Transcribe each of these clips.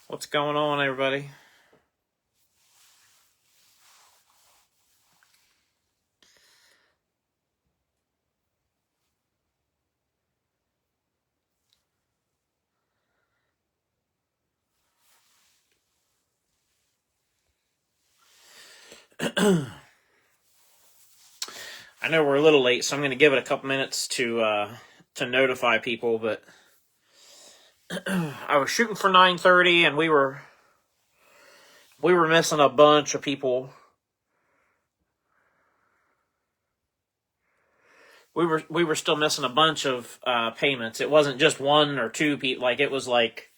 What's going on, everybody? I know we're a little late, so I'm going to give it a couple minutes to notify people. But I was shooting for 9:30, and we were missing a bunch of people. We were still missing a bunch of payments. It wasn't just one or two people. Like, it was like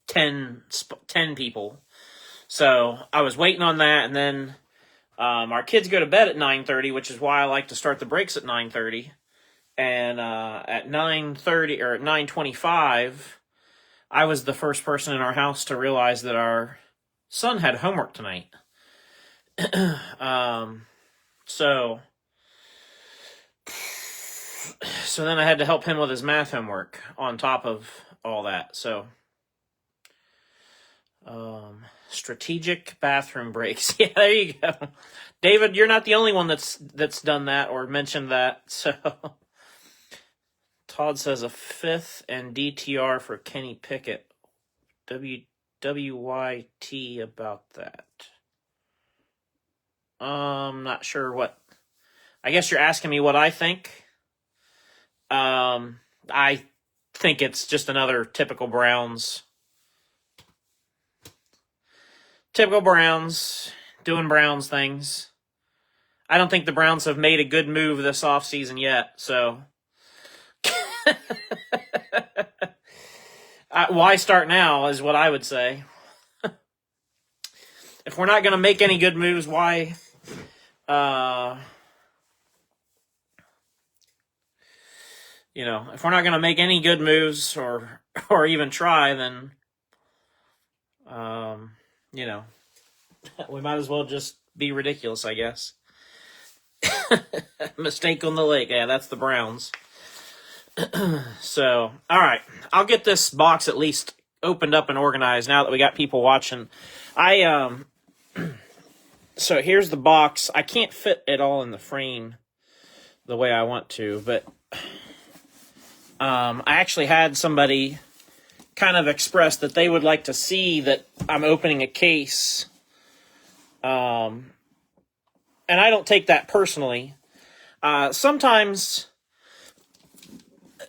10 people. So I was waiting on that, and then our kids go to bed at 9:30, which is why I like to start the breaks at 9:30. And at 9:30 or at 9:25, I was the first person in our house to realize that our son had homework tonight. So then I had to help him with his math homework on top of all that. So strategic bathroom breaks. Yeah, there you go. David, you're not the only one that's done that or mentioned that. So Todd says a fifth and DTR for Kenny Pickett. WYT about that. Not sure what. I guess you're asking me what I think. I think it's just another typical Browns doing Browns things. I don't think the Browns have made a good move this offseason yet, so why start now is what I would say. If we're not going to make any good moves, why if we're not going to make any good moves or even try, then we might as well just be ridiculous, I guess. Mistake on the lake. Yeah, that's the Browns. So, all right. I'll get this box at least opened up and organized now that we got people watching. So here's the box. I can't fit it all in the frame the way I want to, but I actually had somebody kind of express that they would like to see that I'm opening a case. And I don't take that personally. Sometimes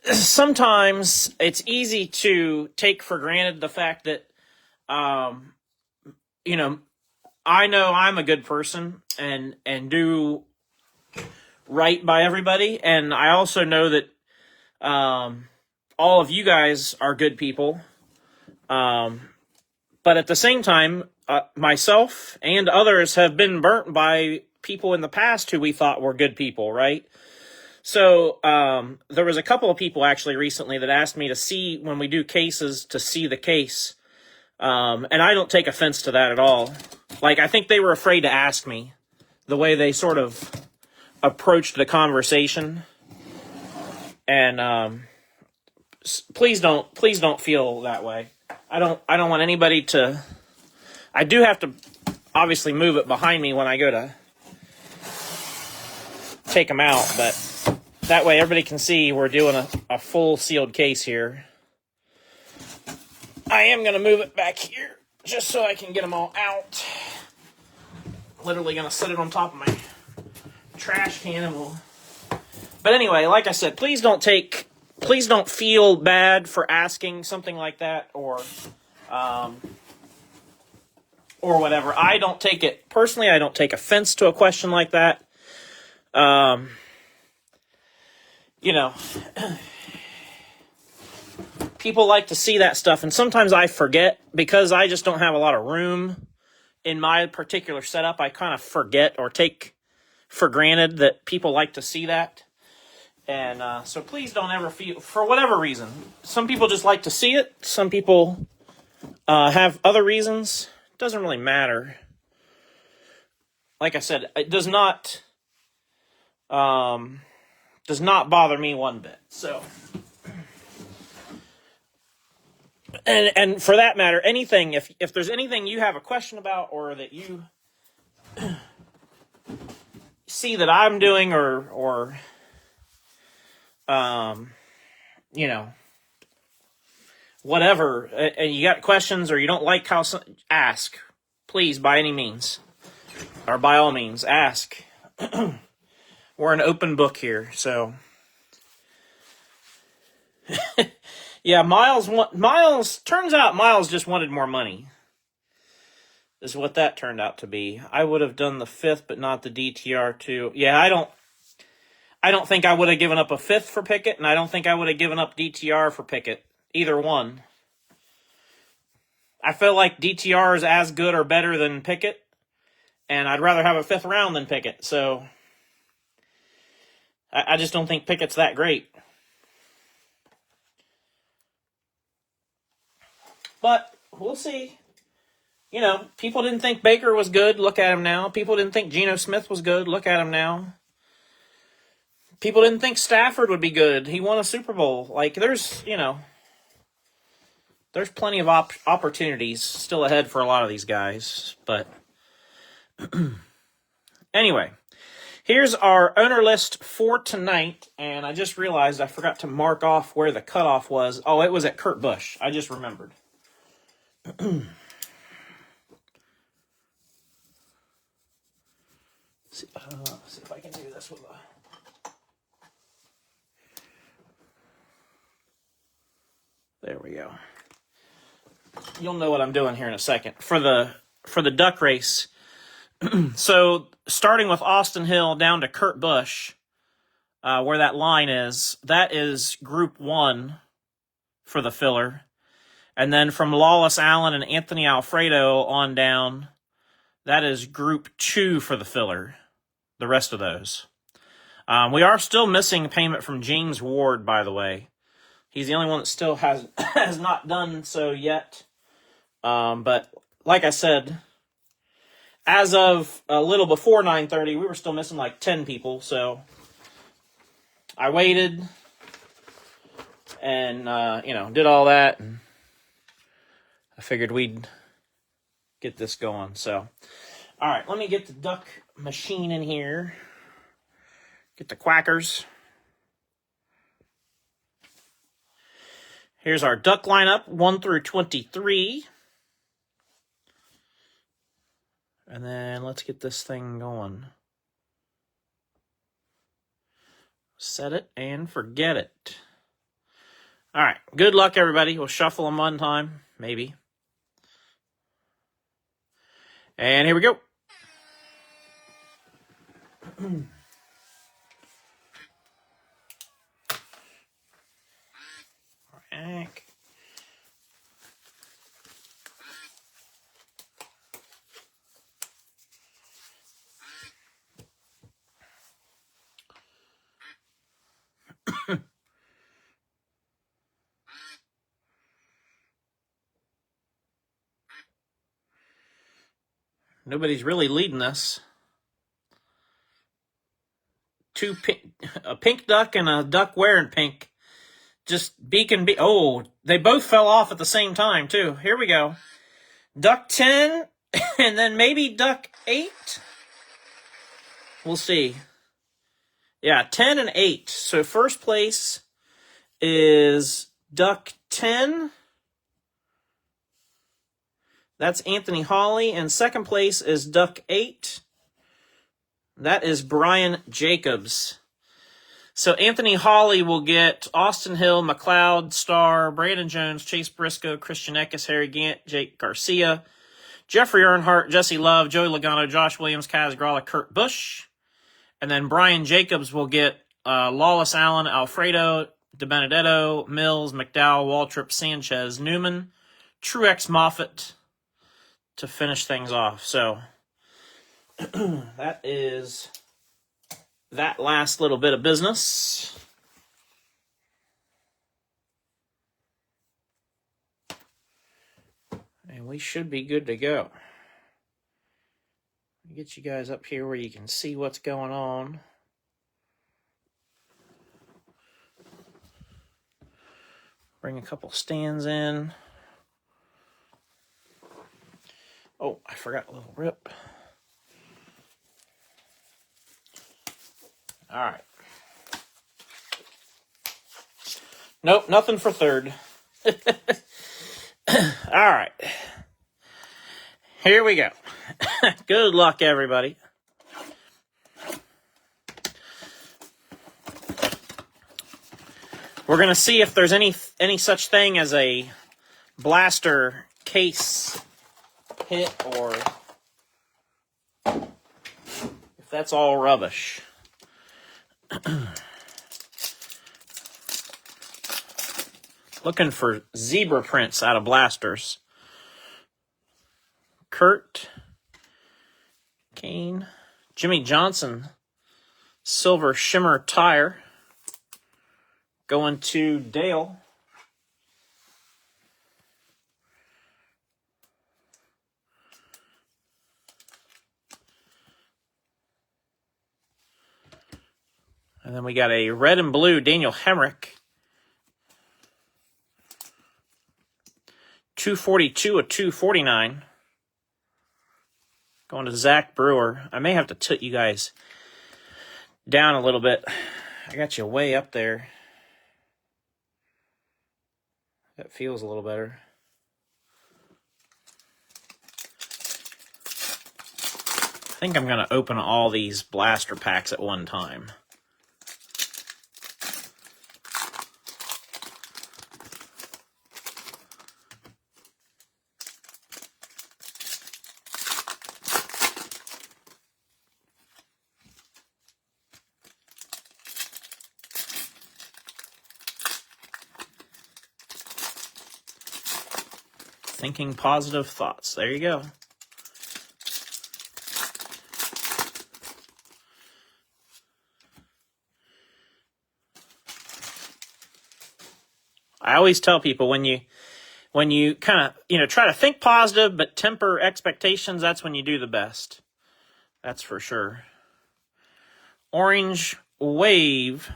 it's easy to take for granted the fact that, I know I'm a good person and do right by everybody. And I also know that all of you guys are good people. But at the same time, myself and others have been burnt by people in the past who we thought were good people, right? So there was a couple of people actually recently that asked me to see, when we do cases, to see the case. And I don't take offense to that at all. Like, I think they were afraid to ask me the way they sort of approached the conversation. And please don't feel that way. I don't want anybody to. I do have to obviously move it behind me when I go to take them out, but that way everybody can see we're doing a full sealed case here. I am going to move it back here just so I can get them all out. Literally going to set it on top of my trash can and we'll. But anyway, like I said, please don't feel bad for asking something like that or whatever. I don't take it personally. I don't take offense to a question like that. People like to see that stuff, and sometimes I forget because I just don't have a lot of room in my particular setup. I kind of forget or take for granted that people like to see that. And so please don't ever feel, for whatever reason. Some people just like to see it. Some people have other reasons. It doesn't really matter. like I said, it does not bother me one bit. So, and for that matter, anything, if there's anything you have a question about, or that you see that I'm doing, or you know, whatever, and you got questions, or you don't like how ask, please, by any means, or by all means, ask. We're an open book here, so. Yeah, turns out Miles just wanted more money, is what that turned out to be. I would have done the 5th, but not the DTR too. Yeah, I don't think I would have given up a 5th for Pickett, and I don't think I would have given up DTR for Pickett. Either one. I feel like DTR is as good or better than Pickett, and I'd rather have a 5th round than Pickett, so I just don't think Pickett's that great. But we'll see. You know, people didn't think Baker was good. Look at him now. People didn't think Geno Smith was good. Look at him now. People didn't think Stafford would be good. He won a Super Bowl. Like, there's plenty of opportunities still ahead for a lot of these guys. But anyway, here's our owner list for tonight. And I just realized I forgot to mark off where the cutoff was. Oh, it was at Kurt Busch. I just remembered. See if I can do this with a... There we go. You'll know what I'm doing here in a second. For the duck race, so starting with Austin Hill down to Kurt Busch, where that line is, that is Group 1 for the filler. And then from Lawless Allen and Anthony Alfredo on down, that is Group 2 for the filler. The rest of those. We are still missing payment from James Ward, by the way. He's the only one that still has not done so yet. But like I said, as of a little before 9:30, we were still missing like 10 people. So I waited and did all that, and I figured we'd get this going. So, all right, let me get the duck machine in here. Get the quackers. Here's our duck lineup, 1 through 23. And then let's get this thing going. Set it and forget it. All right, good luck, everybody. We'll shuffle them one time, maybe. And here we go. Nobody's really leading us. A pink duck and a duck wearing pink. Just beacon. Oh, they both fell off at the same time, too. Here we go. Duck 10, and then maybe duck 8. We'll see. Yeah, 10 and 8. So first place is duck 10. That's Anthony Hawley. And second place is duck 8. That is Brian Jacobs. So Anthony Hawley will get Austin Hill, McLeod, Starr, Brandon Jones, Chase Briscoe, Christian Eckes, Harry Gant, Jake Garcia, Jeffrey Earnhardt, Jesse Love, Joey Logano, Josh Williams, Kaz Gralla, Kurt Busch. And then Brian Jacobs will get Lawless Allen, Alfredo, DiBenedetto, Mills, McDowell, Waltrip, Sanchez, Newman, Truex, Moffitt to finish things off. So that is that last little bit of business. And we should be good to go. Get you guys up here where you can see what's going on. Bring a couple stands in. Oh, I forgot a little rip. All right. Nope, nothing for third. All right. Here we go. Good luck, everybody. We're going to see if there's any such thing as a blaster case hit or if that's all rubbish. Looking for zebra prints out of blasters. Kurt, Kane, Jimmy Johnson, silver shimmer tire. Going to Dale. And then we got a red and blue Daniel Hemrick. 242 of 249. Going to Zach Brewer. I may have to tilt you guys down a little bit. I got you way up there. That feels a little better. I think I'm going to open all these blaster packs at one time. Thinking positive thoughts. There you go. I always tell people when you kind of, try to think positive but temper expectations, that's when you do the best. That's for sure. Orange Wave,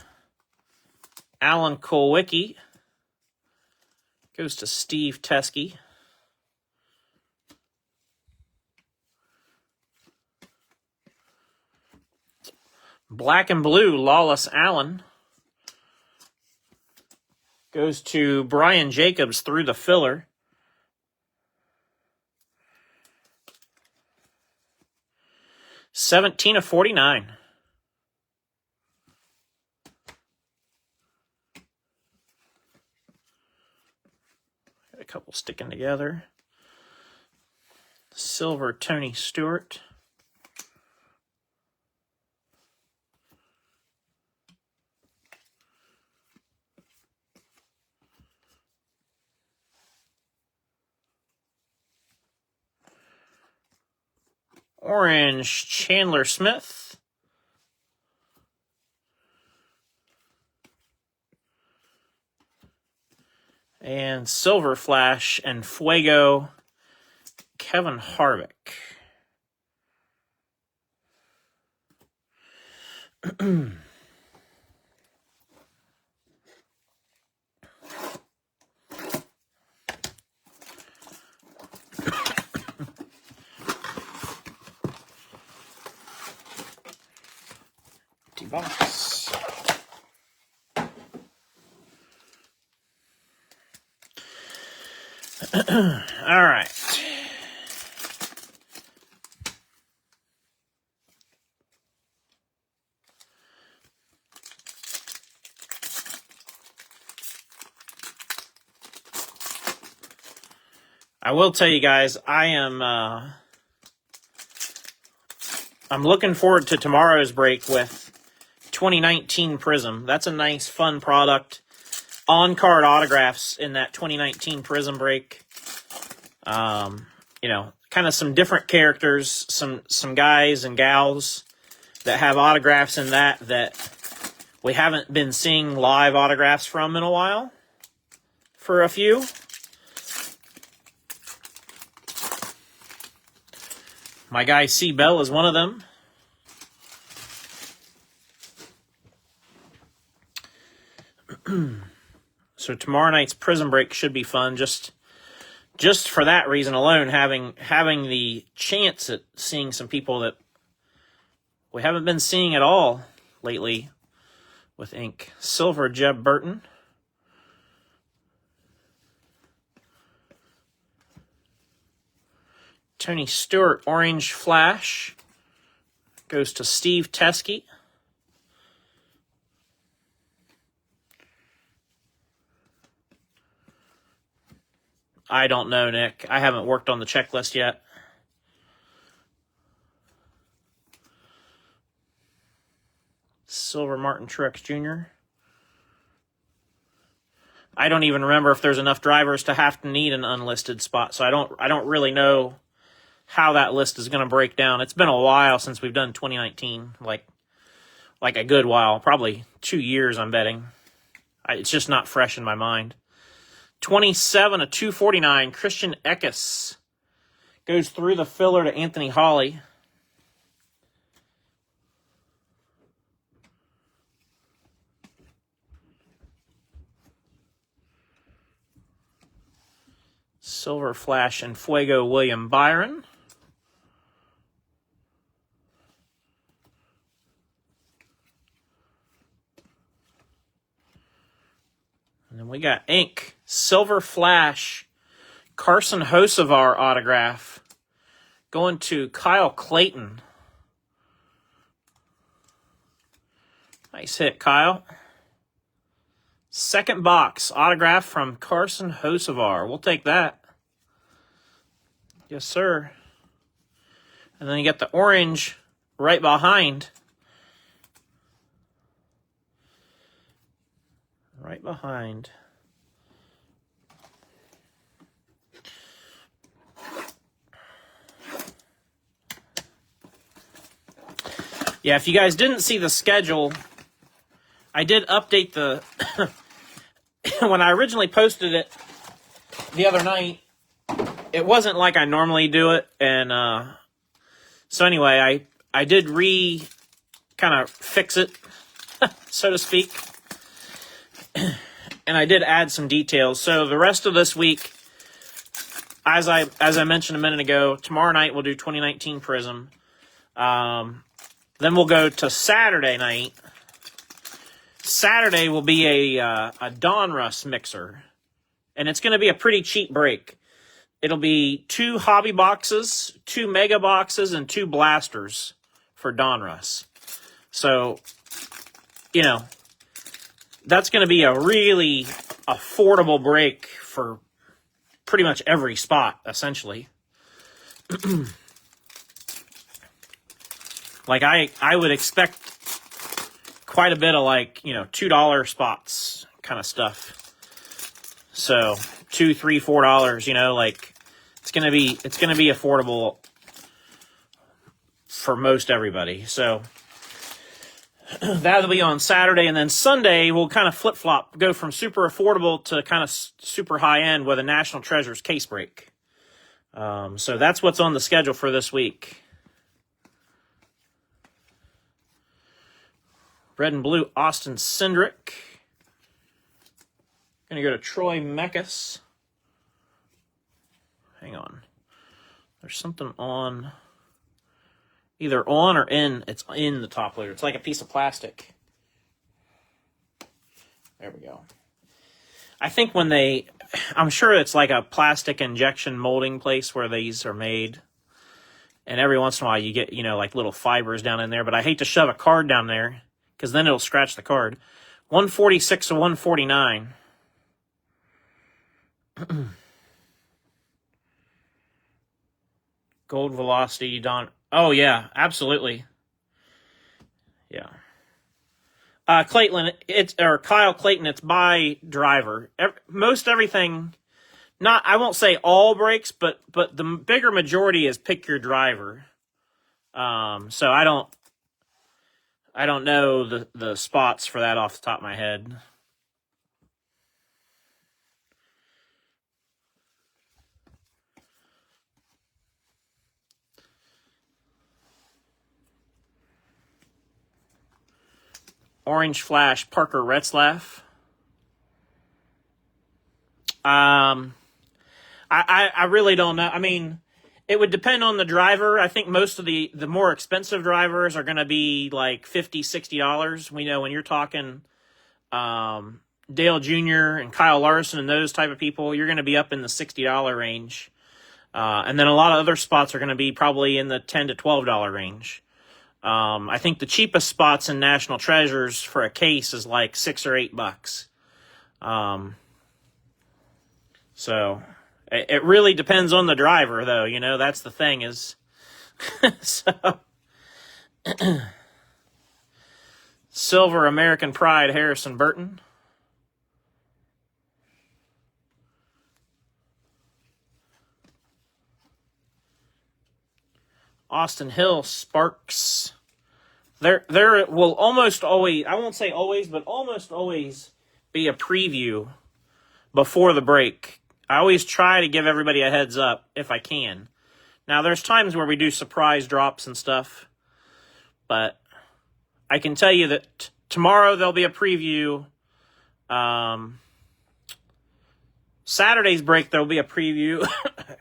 Alan Kulwicki goes to Steve Teskey. Black and blue, Lawless Allen goes to Brian Jacobs through the filler. $17 of $49. Got a couple sticking together. Silver Tony Stewart. Orange Chandler Smith. And Silver Flash and Fuego, Kevin Harvick. Box. All right. I will tell you guys, I'm looking forward to tomorrow's break with 2019 Prism. That's a nice, fun product. On-card autographs in that 2019 Prism break. Kind of some different characters, some guys and gals that have autographs in that we haven't been seeing live autographs from in a while. For a few. My guy C. Bell is one of them. So tomorrow night's Prison Break should be fun. Just for that reason alone, having the chance at seeing some people that we haven't been seeing at all lately with ink. Silver Jeb Burton. Tony Stewart Orange Flash goes to Steve Teskey. I don't know, Nick. I haven't worked on the checklist yet. Silver Martin Truex Jr. I don't even remember if there's enough drivers to have to need an unlisted spot, so I don't really know how that list is going to break down. It's been a while since we've done 2019, like a good while, probably 2 years, I'm betting. It's just not fresh in my mind. 27 of 249, Christian Eckes goes through the filler to Anthony Hawley. Silver Flash and Fuego William Byron. And then we got ink. Silver Flash, Carson Hocevar autograph going to Kyle Clayton. Nice hit, Kyle. Second box, autograph from Carson Hocevar. We'll take that. Yes, sir. And then you get the orange right behind. Right behind. Yeah, if you guys didn't see the schedule, I did update the... when I originally posted it the other night, it wasn't like I normally do it. And so anyway, I did kind of fix it, so to speak. And I did add some details. So the rest of this week, as I mentioned a minute ago, tomorrow night we'll do 2019 Prism. Then we'll go to Saturday night. Saturday will be a Donruss mixer. And it's going to be a pretty cheap break. It'll be 2 hobby boxes, 2 mega boxes, and 2 blasters for Donruss. So, you know, that's going to be a really affordable break for pretty much every spot, essentially. Like, I would expect quite a bit of, like, you know, $2 spots kind of stuff. So, $2, $3, $4, you know, like, it's gonna be affordable for most everybody. So, that'll be on Saturday, and then Sunday we'll kind of flip-flop, go from super affordable to kind of super high-end with a National Treasures case break. So that's what's on the schedule for this week. Red and blue, Austin Cindric. Going to go to Troy Mekis. Hang on. There's something on... Either on or in. It's in the top loader. It's like a piece of plastic. There we go. I think when they... I'm sure it's like a plastic injection molding place where these are made. And every once in a while you get, you know, like little fibers down in there. But I hate to shove a card down there because then it'll scratch the card. 146 to 149. Gold Velocity, Don... Oh, yeah, absolutely. Yeah. Kyle Clayton, it's by driver. Most everything, not, I won't say all breaks, but the bigger majority is pick your driver. So I don't know the spots for that off the top of my head. Orange Flash, Parker Retzlaff. I really don't know. I mean, it would depend on the driver. I think most of the more expensive drivers are going to be like $50, $60. We know when you're talking Dale Jr. and Kyle Larson and those type of people, you're going to be up in the $60 range. And then a lot of other spots are going to be probably in the $10 to $12 range. I think the cheapest spots in National Treasures for a case is like $6 or $8. So it really depends on the driver, though. You know, that's the thing is. So Silver American Pride, Harrison Burton. Austin Hill, Sparks. There will almost always, I won't say always, but almost always be a preview before the break. I always try to give everybody a heads up if I can. Now, there's times where we do surprise drops and stuff, but I can tell you that tomorrow there'll be a preview. Saturday's break, there'll be a preview.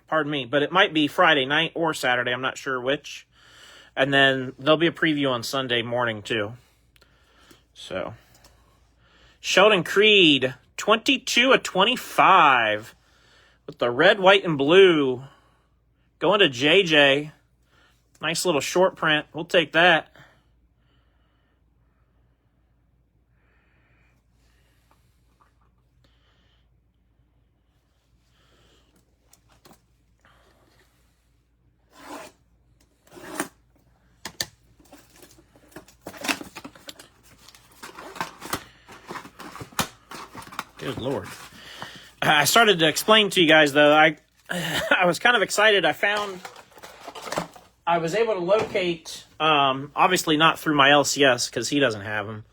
Pardon me, but it might be Friday night or Saturday. I'm not sure which. And then there'll be a preview on Sunday morning, too. So, Sheldon Creed, 22 of 25 with the red, white, and blue. Going to JJ. Nice little short print. We'll take that. Good Lord. I started to explain to you guys, though, I was kind of excited. I was able to locate, obviously not through my LCS because he doesn't have them,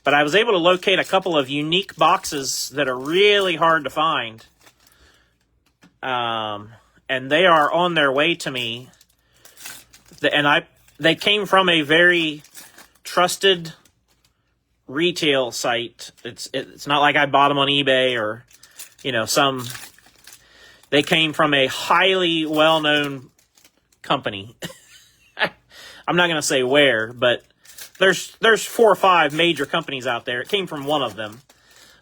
but I was able to locate a couple of unique boxes that are really hard to find. And they are on their way to me. And they came from a very trusted retail site. It's not like I bought them on eBay or, you know, they came from a highly well-known company. I'm not going to say where, but there's 4 or 5 major companies out there. It came from one of them.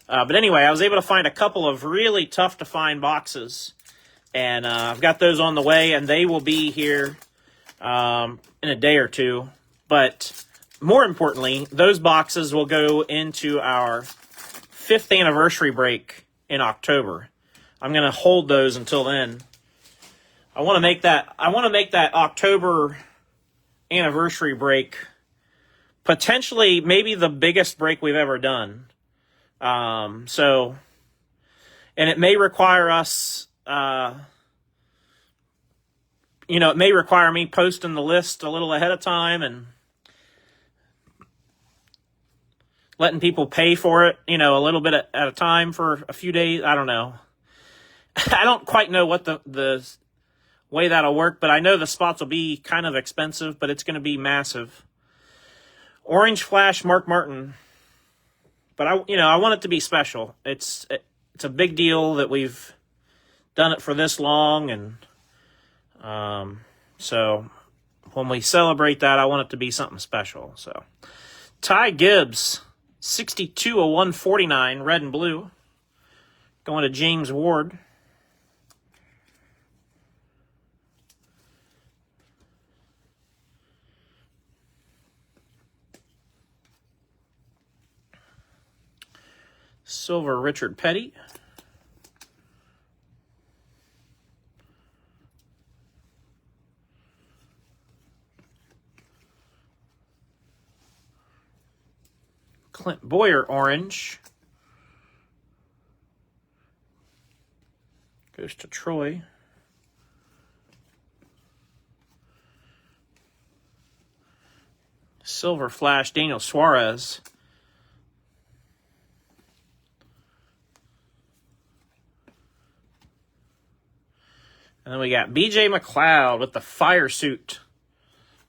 But anyway, I was able to find a couple of really tough to find boxes, and I've got those on the way, and they will be here in a day or two. But more importantly, those boxes will go into our 5th anniversary break in October. I'm going to hold those until then. I want to make that October anniversary break potentially maybe the biggest break we've ever done. And it may require us, it may require me posting the list a little ahead of time and letting people pay for it, a little bit at a time for a few days. I don't know. I don't quite know what the way that'll work, but I know the spots will be kind of expensive, but it's going to be massive. Orange Flash, Mark Martin. But I want it to be special. It's a big deal that we've done it for this long, and so when we celebrate that, I want it to be something special. So Ty Gibbs, 62 of 149, red and blue, going to James Ward. Silver Richard Petty. Clint Boyer orange. Goes to Troy. Silver Flash Daniel Suarez. And then we got B.J. McLeod with the fire suit.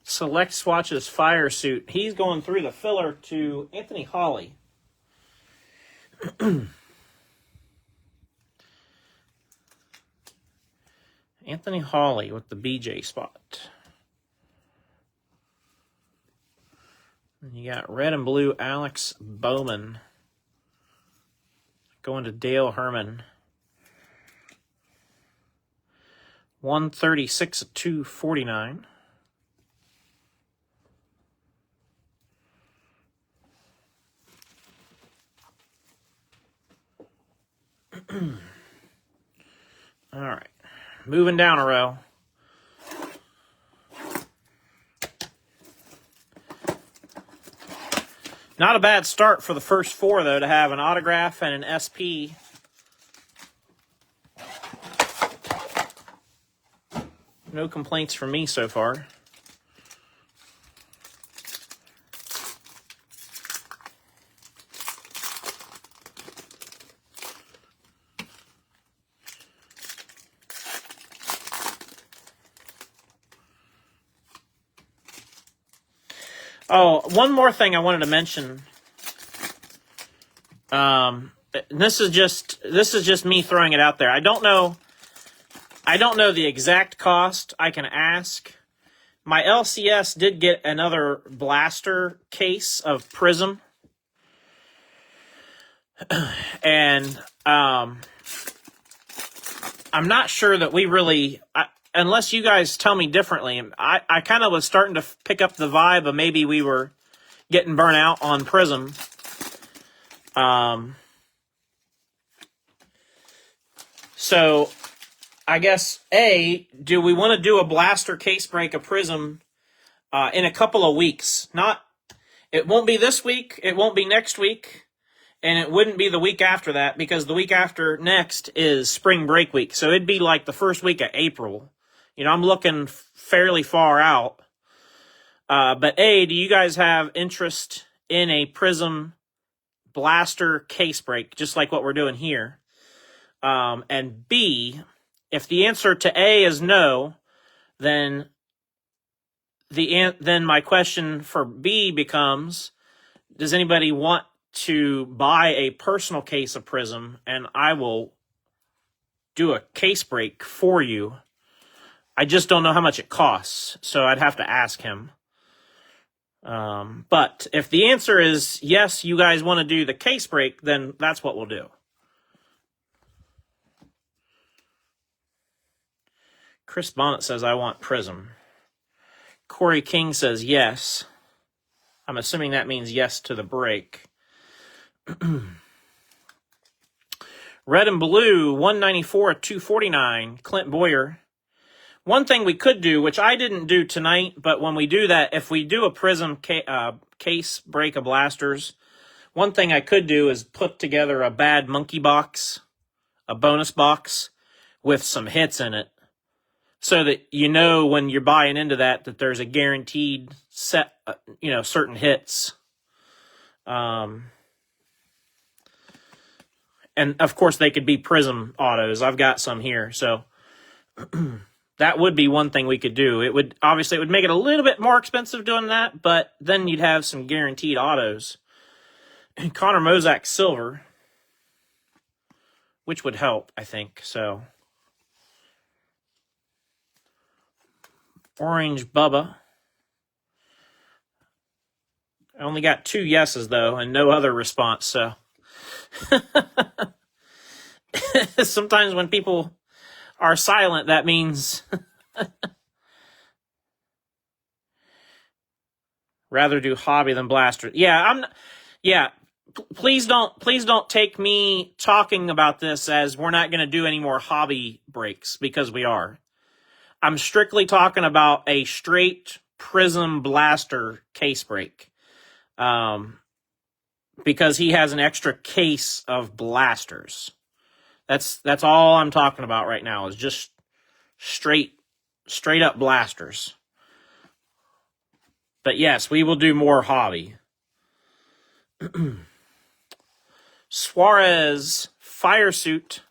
Select Swatches Fire Suit. He's going through the filler to Anthony Hawley. Anthony Hawley with the BJ spot. And you got red and blue Alex Bowman going to Dale Herman. 136 of 249. All right, moving down a row. Not a bad start for the first four, though, to have an autograph and an SP. No complaints from me so far. Oh, one more thing I wanted to mention. This is just me throwing it out there. I don't know the exact cost. I can ask. My LCS did get another blaster case of Prism. And I'm not sure that we really... unless you guys tell me differently, I kind of was starting to pick up the vibe of maybe we were getting burnt out on Prism. So, I guess, A, do we want to do a blaster case break of Prism in a couple of weeks? It won't be this week, it won't be next week, and it wouldn't be the week after that, because the week after next is spring break week. So it'd be like the first week of April. You know, I'm looking fairly far out. But A, do you guys have interest in a Prism blaster case break, just like what we're doing here? And B, if the answer to A is no, then my question for B becomes, does anybody want to buy a personal case of Prism, and I will do a case break for you? I just don't know how much it costs, so I'd have to ask him. But if the answer is yes, you guys want to do the case break, then that's what we'll do. Chris Bonnet says, I want Prism. Corey King says yes. I'm assuming that means yes to the break. Red and blue, 194 at 249, Clint Boyer. One thing we could do, which I didn't do tonight, but when we do that, if we do a Prism case break of blasters, one thing I could do is put together a bad monkey box, a bonus box, with some hits in it, so that you know when you're buying into that there's a guaranteed set, certain hits. And of course they could be Prism autos. I've got some here, so that would be one thing we could do. It would make it a little bit more expensive doing that, but then you'd have some guaranteed autos. And Connor Mozak silver, which would help, I think. So orange Bubba. I only got 2 yeses though, and no other response. So sometimes when people are silent, that means rather do hobby than blaster. Please don't take me talking about this as we're not going to do any more hobby breaks, because we are. I'm strictly talking about a straight Prism blaster case break. Because he has an extra case of blasters. That's all I'm talking about right now, is just straight up blasters. But yes, we will do more hobby. Suarez Fire Suit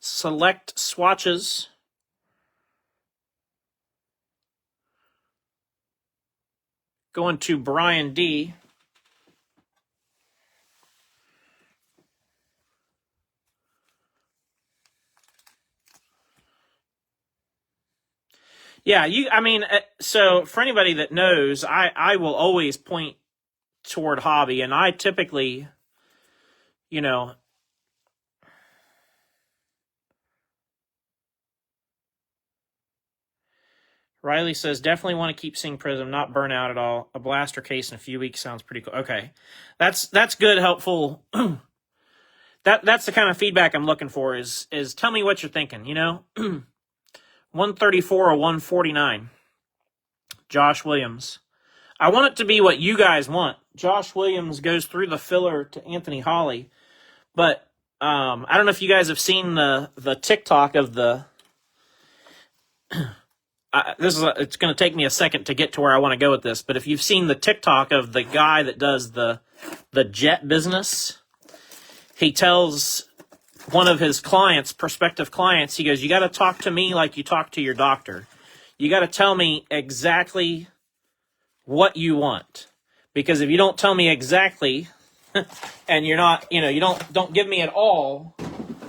Select Swatches. Going to Brian D. Yeah, so for anybody that knows, I will always point toward hobby, and I typically, you know, Riley says, definitely want to keep seeing Prism, not burn out at all. A blaster case in a few weeks sounds pretty cool. Okay. That's good, helpful. That's the kind of feedback I'm looking for is tell me what you're thinking, 134 or 149. Josh Williams. I want it to be what you guys want. Josh Williams goes through the filler to Anthony Holly. But I don't know if you guys have seen the TikTok of the it's going to take me a second to get to where I want to go with this, but if you've seen the TikTok of the guy that does the jet business, he tells one of his clients, prospective clients, he goes, you got to talk to me like you talk to your doctor. You got to tell me exactly what you want. Because if you don't tell me exactly and you're not, you don't give me at all,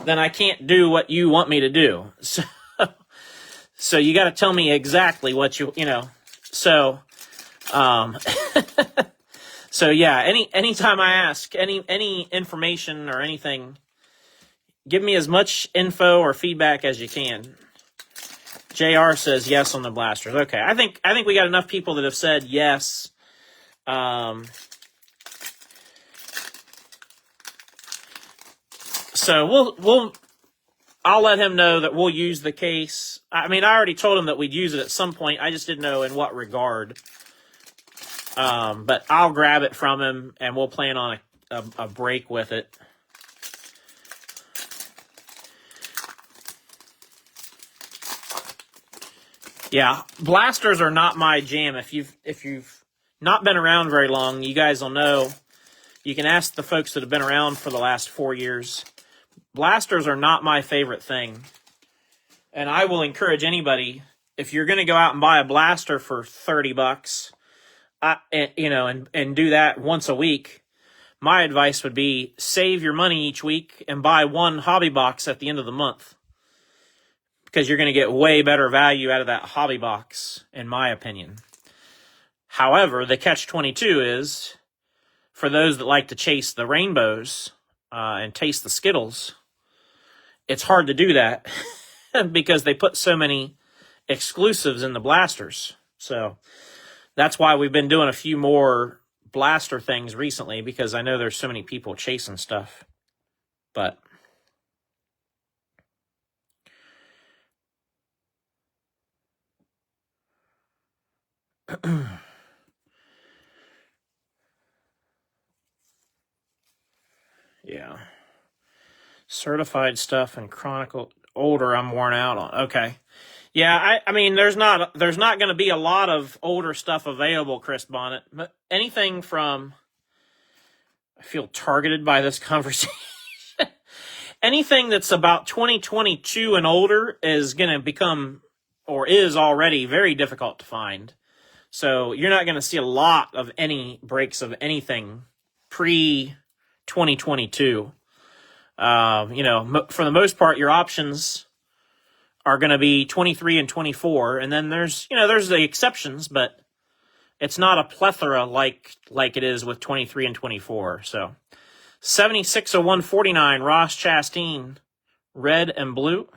then I can't do what you want me to do. So you got to tell me exactly what So, so yeah. Anytime I ask any information or anything, give me as much info or feedback as you can. JR says yes on the blasters. Okay, I think we got enough people that have said yes. So I'll let him know that we'll use the case. I already told him that we'd use it at some point. I just didn't know in what regard. But I'll grab it from him, and we'll plan on a break with it. Yeah, blasters are not my jam. If you've not been around very long, you guys will know. You can ask the folks that have been around for the last 4 years. Blasters are not my favorite thing. And I will encourage anybody, if you're going to go out and buy a blaster for $30, and do that once a week, my advice would be save your money each week and buy one hobby box at the end of the month. Because you're going to get way better value out of that hobby box, in my opinion. However, the catch-22 is, for those that like to chase the rainbows and taste the Skittles, it's hard to do that because they put so many exclusives in the blasters. So that's why we've been doing a few more blaster things recently, because I know there's so many people chasing stuff. But yeah. Certified stuff and Chronicle older I'm worn out on. Okay. Yeah, there's not going to be a lot of older stuff available, Chris Bonnet. But anything from, I feel targeted by this conversation. Anything that's about 2022 and older is going to become, or is already, very difficult to find. So you're not going to see a lot of any breaks of anything pre-2022. For the most part, your options are going to be 23 and 24, and then there's the exceptions, but it's not a plethora like it is with 23 and 24. So 76 of 149, Ross Chastain, red and blue.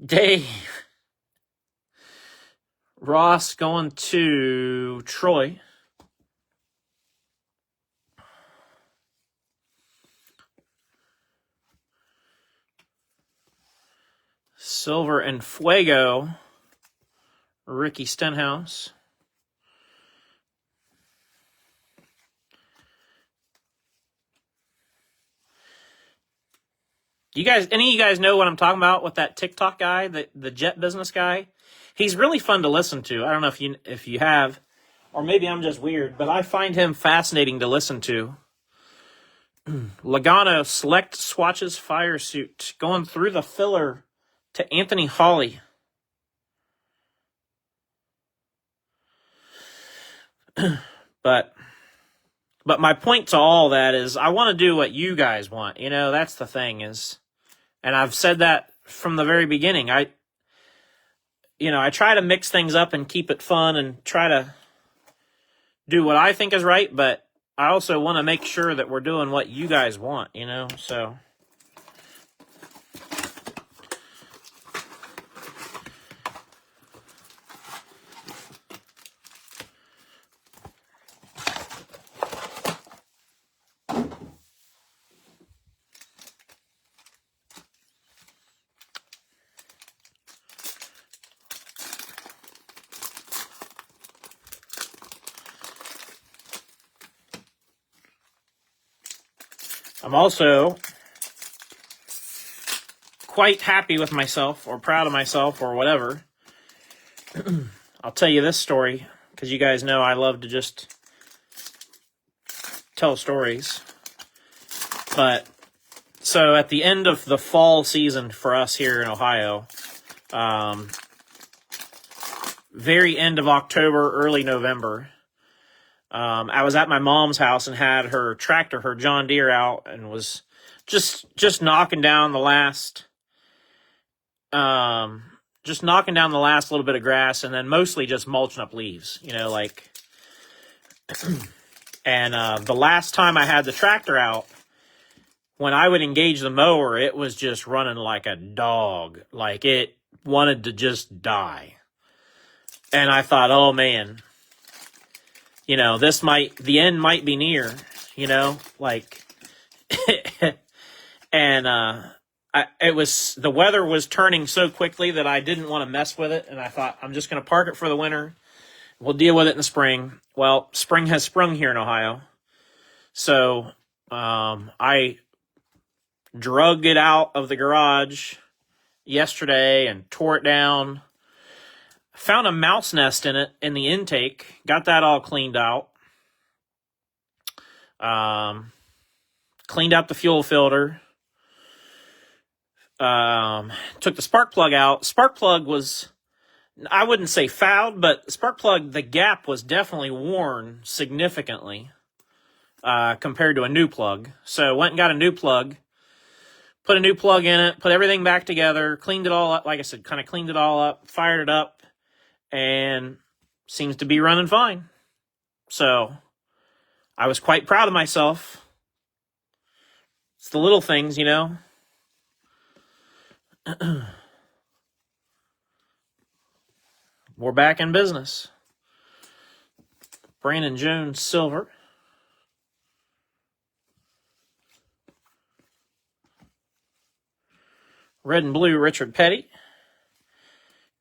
Dave. Ross going to Troy. Silver and Fuego, Ricky Stenhouse. Any of you guys know what I'm talking about with that TikTok guy, the jet business guy? He's really fun to listen to. I don't know if you have, or maybe I'm just weird, but I find him fascinating to listen to. Logano select swatches fire suit going through the filler to Anthony Holly. But my point to all that is I want to do what you guys want. That's the thing is, and I've said that from the very beginning. I try to mix things up and keep it fun and try to do what I think is right, but I also want to make sure that we're doing what you guys want, so. I'm also quite happy with myself or proud of myself or whatever. I'll tell you this story because you guys know I love to just tell stories. But so at the end of the fall season for us here in Ohio, very end of October, early November, I was at my mom's house and had her tractor, her John Deere, out and was just knocking down the last, little bit of grass and then mostly just mulching up leaves, and the last time I had the tractor out, when I would engage the mower, it was just running like a dog, like it wanted to just die. And I thought, oh man, the end might be near, and the weather was turning so quickly that I didn't want to mess with it. And I thought, I'm just going to park it for the winter. We'll deal with it in the spring. Well, spring has sprung here in Ohio. So, I drug it out of the garage yesterday and tore it down. Found a mouse nest in it in the intake. Got that all cleaned out. Cleaned out the fuel filter. Took the spark plug out. Spark plug was, I wouldn't say fouled, but spark plug, the gap was definitely worn significantly compared to a new plug. So went and got a new plug. Put a new plug in it. Put everything back together. Cleaned it all up. Like I said, kind of cleaned it all up. Fired it up. And seems to be running fine. So, I was quite proud of myself. It's the little things, We're back in business. Brandon Jones, silver. Red and blue, Richard Petty.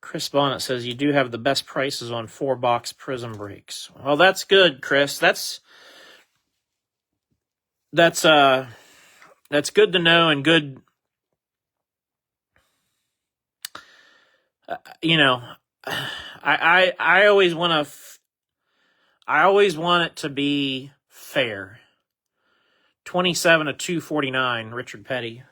Chris Bonnet says you do have the best prices on 4-box prism breaks. Well, that's good, Chris. That's good to know and good. I always want it to be fair. 27 of 249, Richard Petty.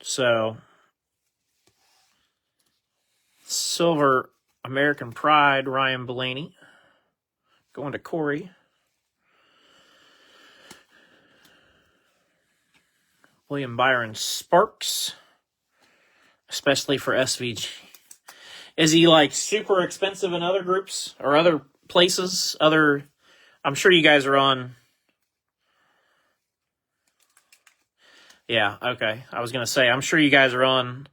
So, silver American Pride, Ryan Blaney. Going to Corey. William Byron Sparks, especially for SVG. Is he like super expensive in other groups or other places? I'm sure you guys are on. Yeah, okay. I was going to say, I'm sure you guys are on.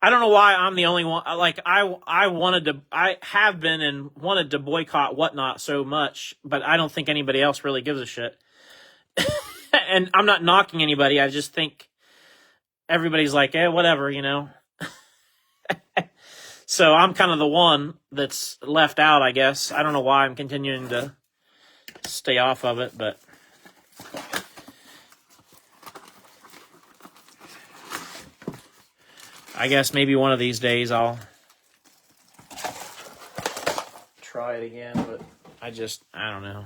I don't know why I'm the only one. Like, I have been and wanted to boycott Whatnot so much, but I don't think anybody else really gives a shit. And I'm not knocking anybody. I just think everybody's like, whatever, So I'm kind of the one that's left out, I guess. I don't know why I'm continuing to stay off of it, but I guess maybe one of these days I'll try it again, but I don't know.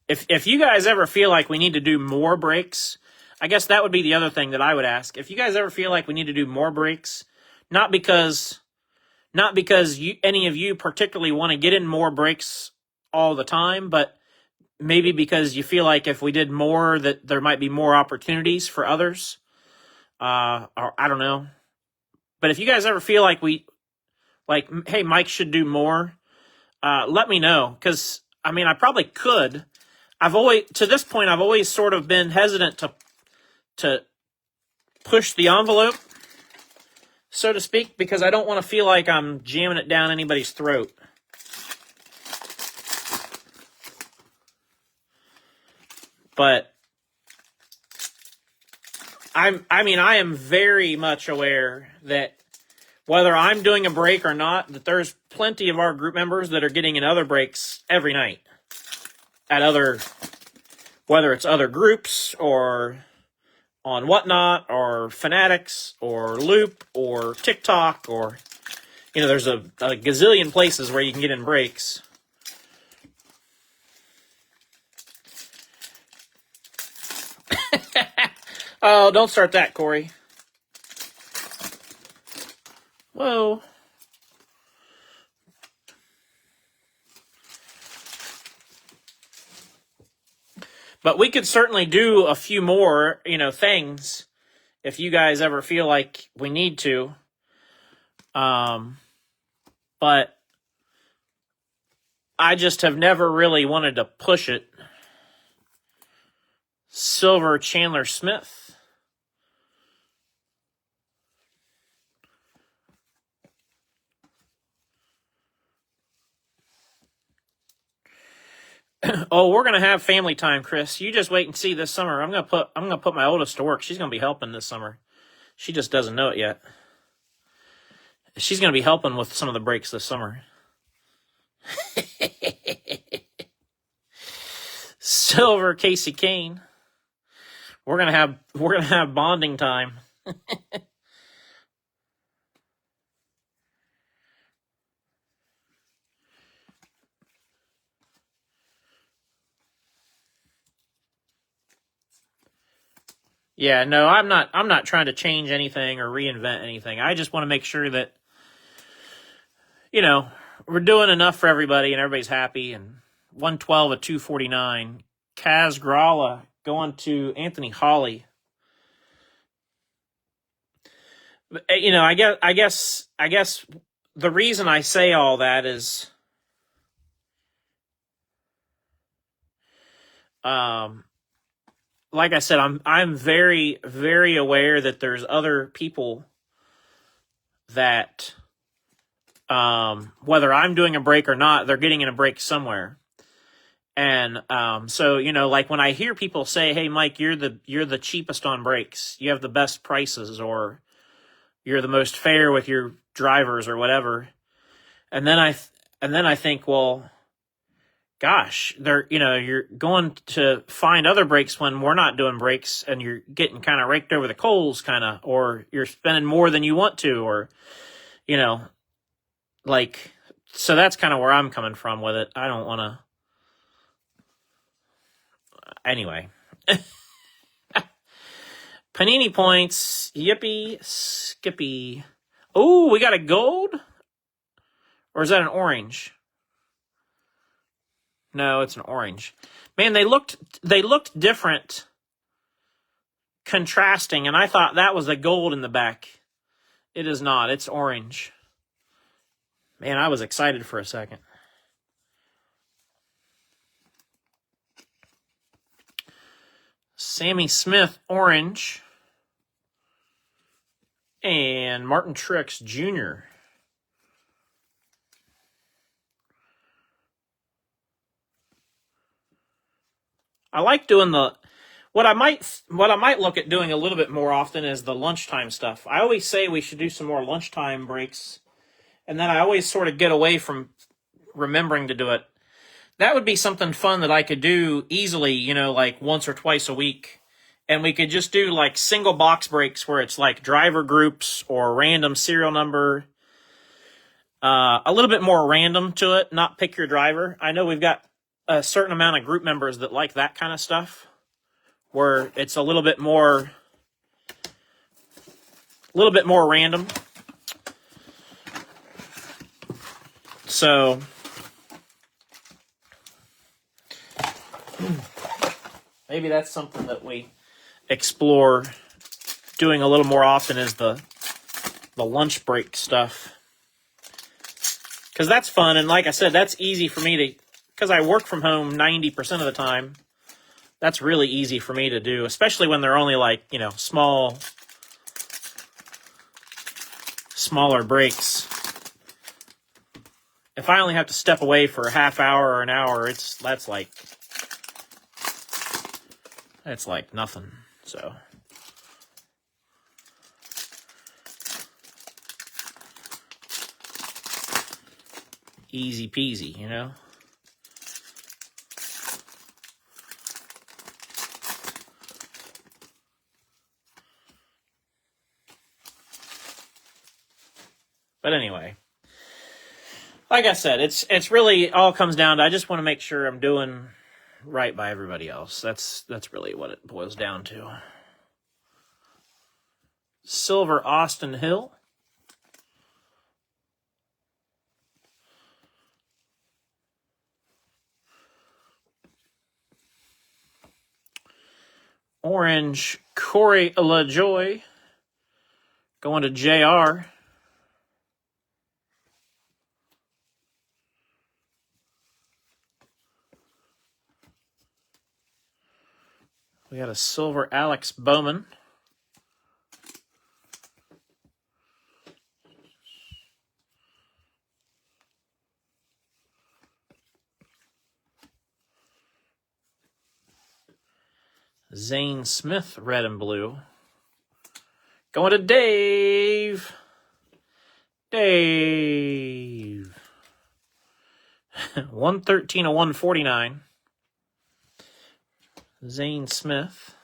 If you guys ever feel like we need to do more breaks, I guess that would be the other thing that I would ask. If you guys ever feel like we need to do more breaks, not because any of you particularly want to get in more breaks all the time, but maybe because you feel like if we did more that there might be more opportunities for others. Or I don't know. But if you guys ever feel like hey, Mike should do more, let me know. Because, I mean, I probably could. To this point, I've always sort of been hesitant to push the envelope, so to speak, because I don't want to feel like I'm jamming it down anybody's throat. But I am very much aware that whether I'm doing a break or not, that there's plenty of our group members that are getting in other breaks every night whether it's other groups or on Whatnot or Fanatics or Loop or TikTok or, there's a gazillion places where you can get in breaks. Oh, don't start that, Corey. Whoa. But we could certainly do a few more, things if you guys ever feel like we need to. But I just have never really wanted to push it. Silver Chandler Smith. Oh, we're gonna have family time, Chris. You just wait and see this summer. I'm gonna put my oldest to work. She's gonna be helping this summer. She just doesn't know it yet. She's gonna be helping with some of the breaks this summer. Silver Casey Kane. We're gonna have bonding time. Yeah, no, I'm not trying to change anything or reinvent anything. I just want to make sure that, we're doing enough for everybody and everybody's happy. And 112 at 249. Kaz Gralla going to Anthony Hawley. I guess the reason I say all that is, like I said, I'm very, very aware that there's other people that, whether I'm doing a break or not, they're getting in a break somewhere. And so like when I hear people say, "Hey, Mike, you're the cheapest on breaks. You have the best prices," or "You're the most fair with your drivers," or whatever, and then I think, well, gosh, you're going to find other breaks when we're not doing breaks, and you're getting kind of raked over the coals, or you're spending more than you want to, or so that's kind of where I'm coming from with it. I don't want to. Anyway. Panini points. Yippee skippy. Oh, we got a gold? Or is that an orange? No, it's an orange. Man, they looked different, contrasting, and I thought that was a gold in the back. It is not. It's orange. Man, I was excited for a second. Sammy Smith, orange. And Martin Truex Jr. I like doing what I might look at doing a little bit more often is the lunchtime stuff. I always say we should do some more lunchtime breaks, and then I always sort of get away from remembering to do it. That would be something fun that I could do easily, like once or twice a week. And we could just do like single box breaks where it's like driver groups or random serial number. A little bit more random to it, not pick your driver. I know we've got a certain amount of group members that like that kind of stuff, where it's a little bit more random. So maybe that's something that we explore doing a little more often, is the lunch break stuff. Because that's fun, and like I said, that's easy for me to, because I work from home 90% of the time. That's really easy for me to do, especially when they're only like, smaller breaks. If I only have to step away for a half hour or an hour, that's like nothing. So easy peasy, But anyway, like I said, it's really all comes down to, I just want to make sure I'm doing right by everybody else. That's really what it boils down to. Silver Austin Hill. Orange Corey LaJoy going to JR. We got a silver Alex Bowman. Zane Smith, red and blue. Going to Dave. Dave. 113 of 149. Zane Smith.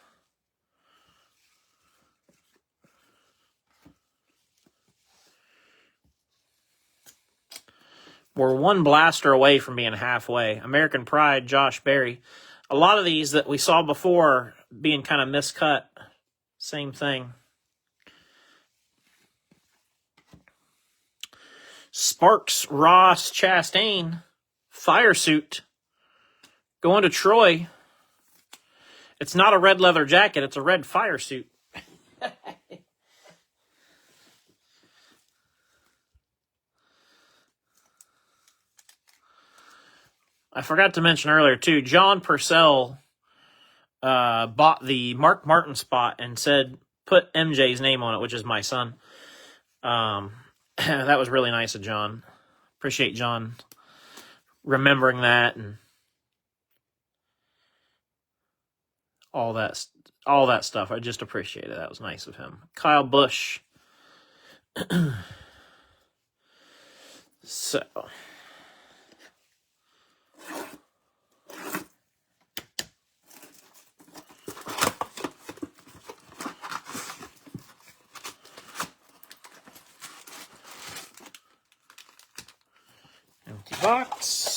We're one blaster away from being halfway. American Pride, Josh Berry. A lot of these that we saw before being kind of miscut. Same thing. Sparks Ross Chastain. Fire suit. Going to Troy. It's not a red leather jacket. It's a red fire suit. I forgot to mention earlier, too, John Purcell bought the Mark Martin spot and said, put MJ's name on it, which is my son. That was really nice of John. Appreciate John remembering that and all that stuff. I just appreciate it. That was nice of him. Kyle Busch. So empty box.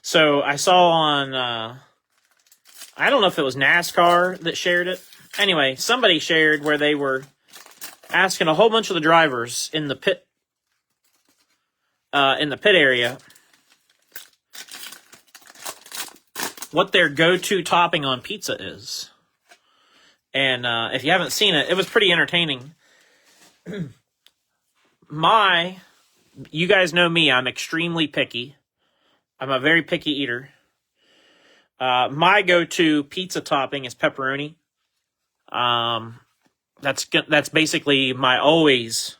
So I saw on, I don't know if it was NASCAR that shared it. Anyway, somebody shared where they were asking a whole bunch of the drivers in the pit area what their go-to topping on pizza is. And if you haven't seen it, it was pretty entertaining. You guys know me, I'm extremely picky. I'm a very picky eater. My go-to pizza topping is pepperoni. That's basically my always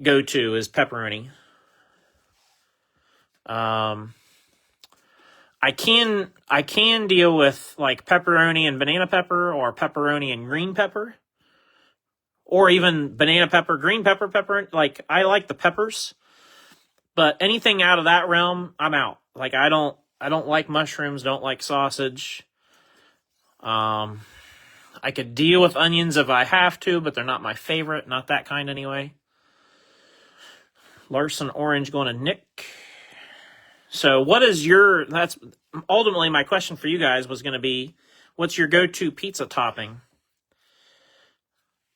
go-to is pepperoni. I can deal with like pepperoni and banana pepper, or pepperoni and green pepper, or even banana pepper, green pepper, pepper. Like, I like the peppers, but anything out of that realm, I'm out. Like, I don't like mushrooms, don't like sausage. I could deal with onions if I have to, but they're not my favorite. Not that kind anyway. Larson orange going to Nick. So that's ultimately my question for you guys was going to be, what's your go-to pizza topping?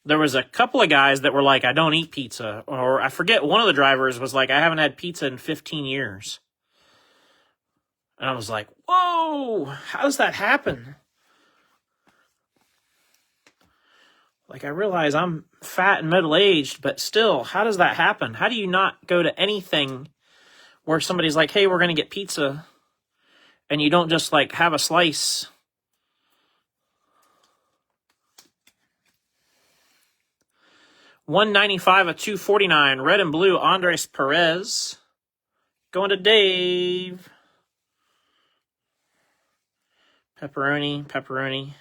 There was a couple of guys that were like, I don't eat pizza. Or I forget, one of the drivers was like, I haven't had pizza in 15 years. And I was like, whoa, how does that happen? Like, I realize I'm fat and middle-aged, but still, how does that happen? How do you not go to anything where somebody's like, hey, we're going to get pizza, and you don't just, like, have a slice? $195 of $249, red and blue, Andres Perez. Going to Dave. Pepperoni.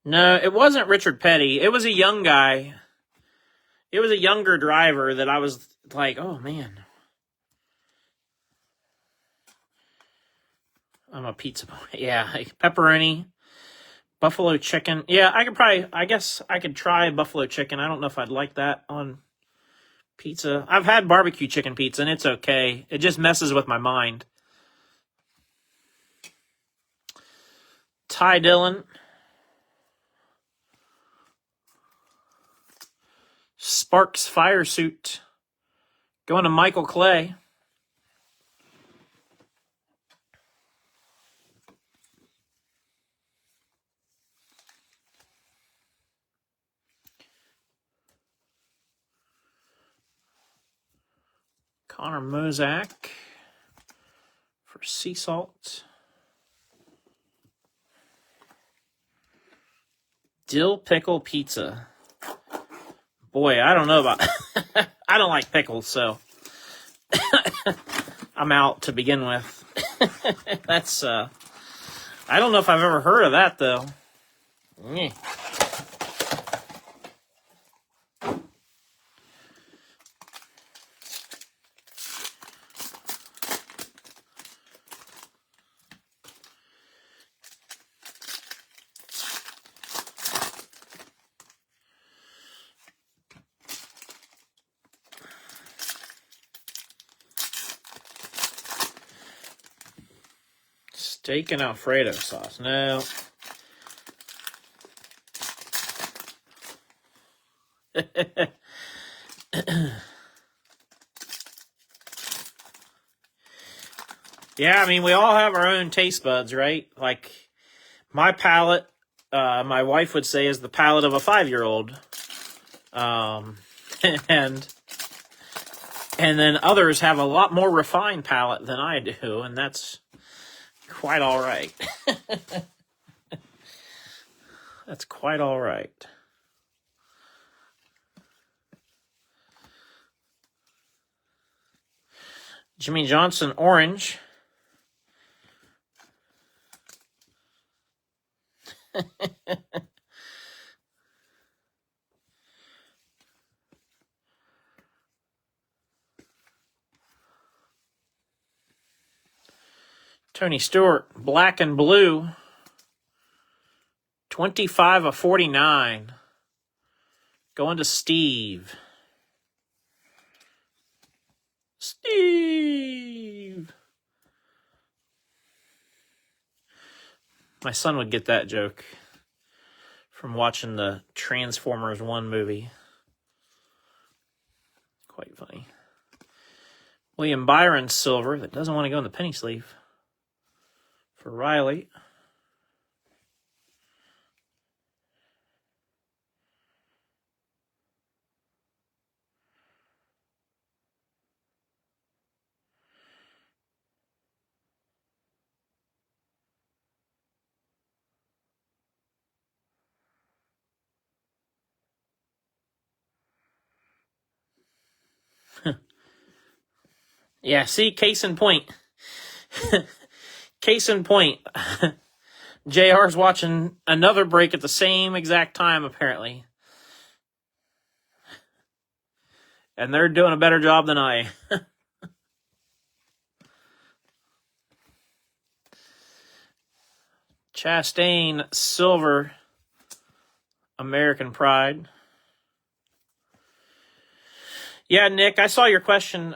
No, it wasn't Richard Petty. It was a young guy. It was a younger driver that I was like, oh, man. I'm a pizza boy. Yeah, pepperoni, buffalo chicken. Yeah, I guess I could try buffalo chicken. I don't know if I'd like that on pizza. I've had barbecue chicken pizza, and it's okay. It just messes with my mind. Ty Dillon. Sparks fire suit. Going to Michael Clay. Connor Mozak for sea salt. Dill pickle pizza. Boy, I don't know about... I don't like pickles, so... I'm out to begin with. That's, I don't know if I've ever heard of that, though. Yeah. Steak and Alfredo sauce. No. Yeah, I mean, we all have our own taste buds, right? Like, my palate, my wife would say, is the palate of a 5-year-old. And then others have a lot more refined palate than I do, and that's quite all right. That's quite all right. Jimmy Johnson, orange. Tony Stewart, black and blue. 25 of 49. Going to Steve. Steve. My son would get that joke from watching the Transformers 1 movie. Quite funny. William Byron, silver. That doesn't want to go in the penny sleeve. For Riley. Yeah, see, case in point. Case in point. JR's watching another break at the same exact time, apparently. And they're doing a better job than I. Chastain, silver, American Pride. Yeah, Nick, I saw your question.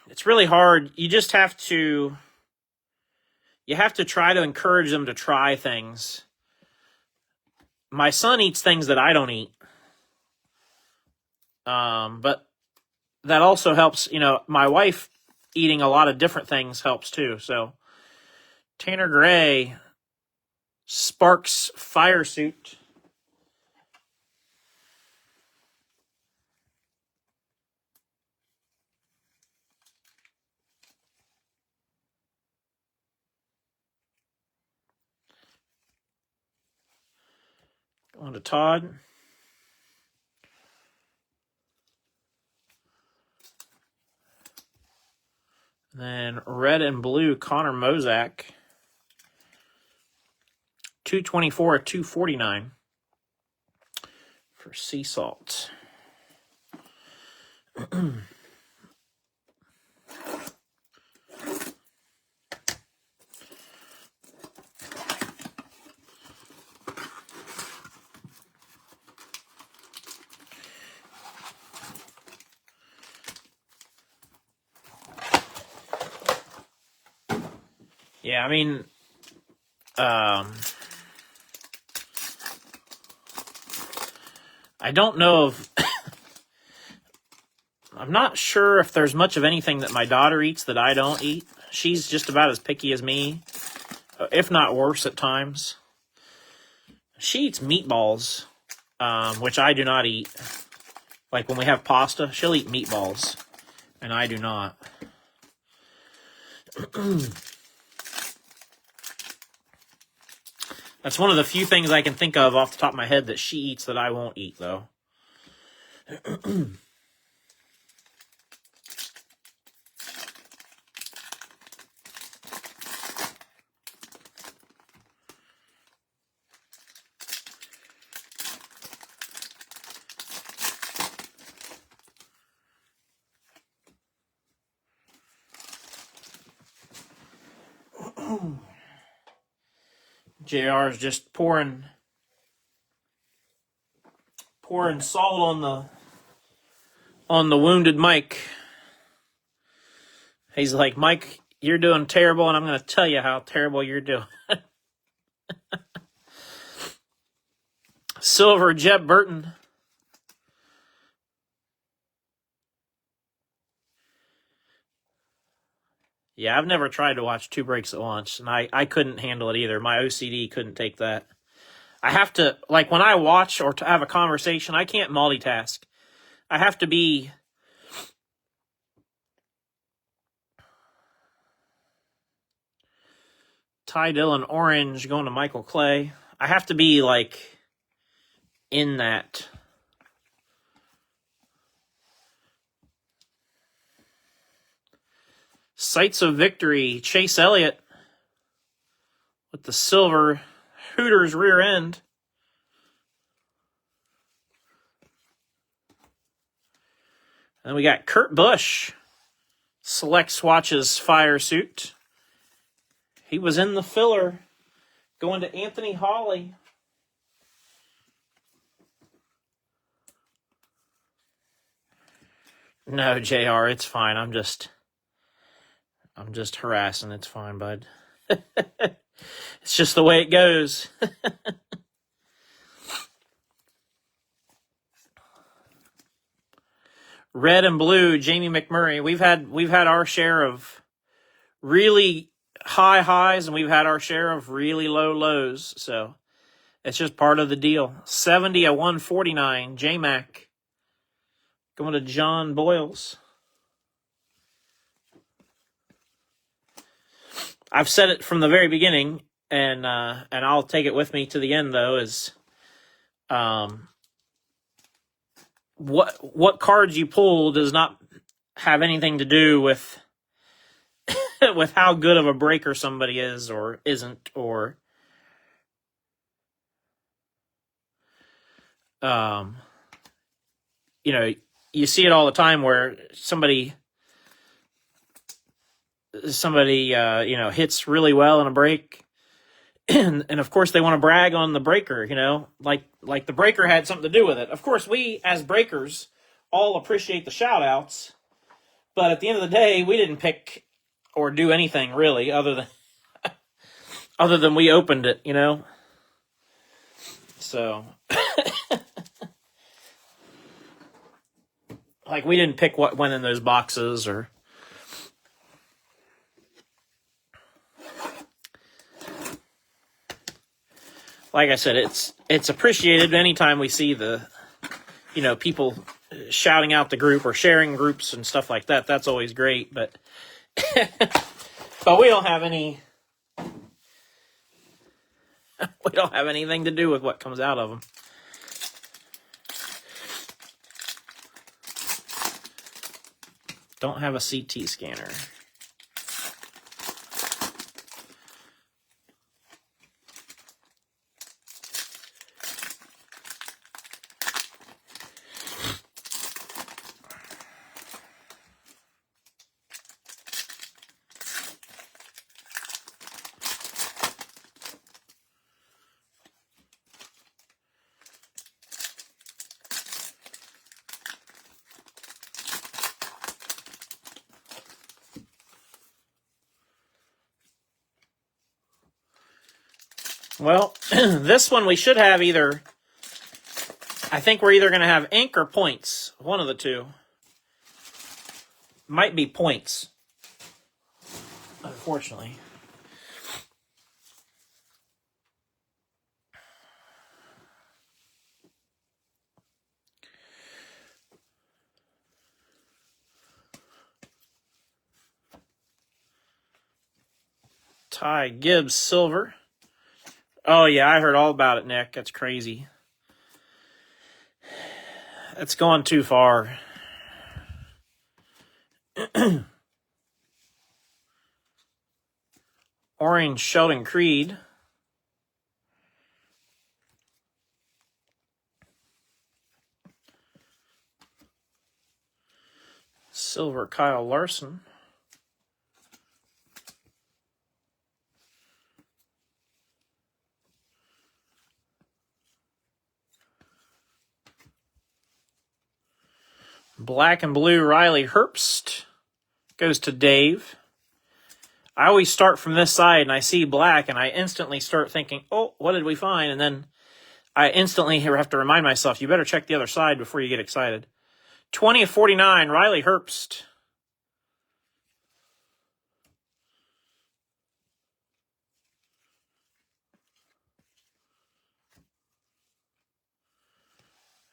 It's really hard. You just have to try to encourage them to try things. My son eats things that I don't eat. But that also helps, my wife eating a lot of different things helps too. So Tanner Gray, Sparks fire suit. Going to Todd. Then red and blue, Connor Mozak. 224 at 249 for Sea Salt. Yeah, I mean, I don't know if I'm not sure if there's much of anything that my daughter eats that I don't eat. She's just about as picky as me, if not worse at times. She eats meatballs, which I do not eat. Like when we have pasta, she'll eat meatballs, and I do not. That's one of the few things I can think of off the top of my head that she eats that I won't eat, though. JR is just pouring salt on the wounded Mike. He's like, Mike, you're doing terrible, and I'm going to tell you how terrible you're doing. Silver, Jeb Burton. Yeah, I've never tried to watch two breaks at once, and I couldn't handle it either. My OCD couldn't take that. I have to, like, when I watch or to have a conversation, I can't multitask. I have to be... Ty Dillon, orange, going to Michael Clay. I have to be, like, in that. Sights of Victory, Chase Elliott with the silver Hooters rear end. And we got Kurt Busch, Select Swatches fire suit. He was in the filler, going to Anthony Hawley. No, JR, it's fine. I'm just harassing. It's fine, bud. It's just the way it goes. Red and blue, Jamie McMurray. We've had our share of really high highs, and we've had our share of really low lows. So it's just part of the deal. 70 at 149, J-Mac. Going to John Boyles. I've said it from the very beginning, and I'll take it with me to the end, though, is what cards you pull does not have anything to do with with how good of a breaker somebody is or isn't, or you know, you see it all the time where somebody you know, hits really well in a break, and of course they want to brag on the breaker, you know, like the breaker had something to do with it. Of course, we as breakers all appreciate the shout outs, but at the end of the day, we didn't pick or do anything really other than we opened it, you know. So like, we didn't pick what went in those boxes, or like I said, it's appreciated anytime we see the, you know, people shouting out the group or sharing groups and stuff like that. That's always great, but but we don't have anything to do with what comes out of them. Don't have a CT scanner. Well, this one we should have either, I think we're either going to have ink or points. One of the two. Might be points, unfortunately. Ty Gibbs silver. Oh yeah, I heard all about it, Nick. That's crazy. It's gone too far. Orange Sheldon Creed. Silver Kyle Larson. Black and blue Riley Herbst goes to Dave. I always start from this side and I see black and I instantly start thinking, oh, what did we find? And then I instantly have to remind myself, you better check the other side before you get excited. 20 of 49, Riley Herbst.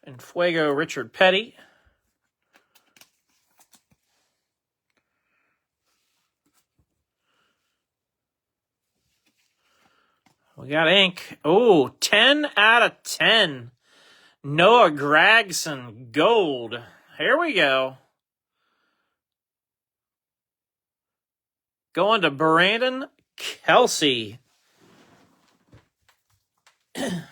And Fuego Richard Petty. We got ink. Oh, 10 out of 10. Noah Gragson, gold. Here we go. Going to Brandon Kelsey. There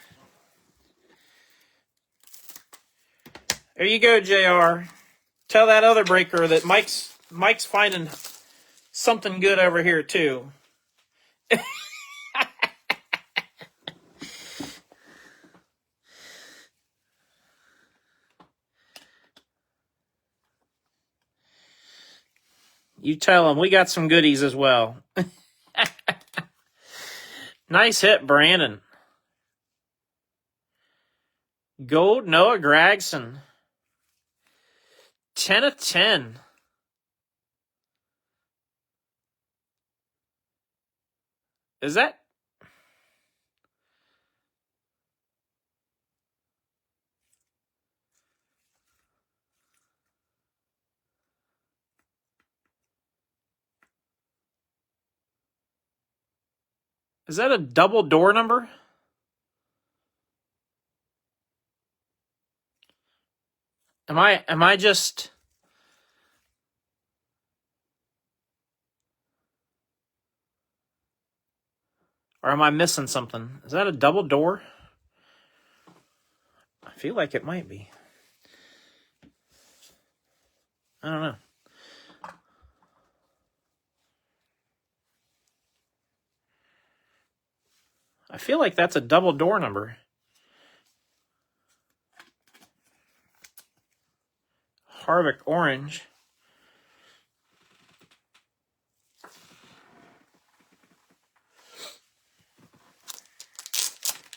you go, JR. Tell that other breaker that Mike's finding something good over here too. You tell him we got some goodies as well. Nice hit, Brandon. Gold Noah Gragson. 10 of 10. Is that? Is that a double door number? Am I just Or am I missing something? Is that a double door? I feel like it might be. I don't know. I feel like that's a double door number. Harvick orange.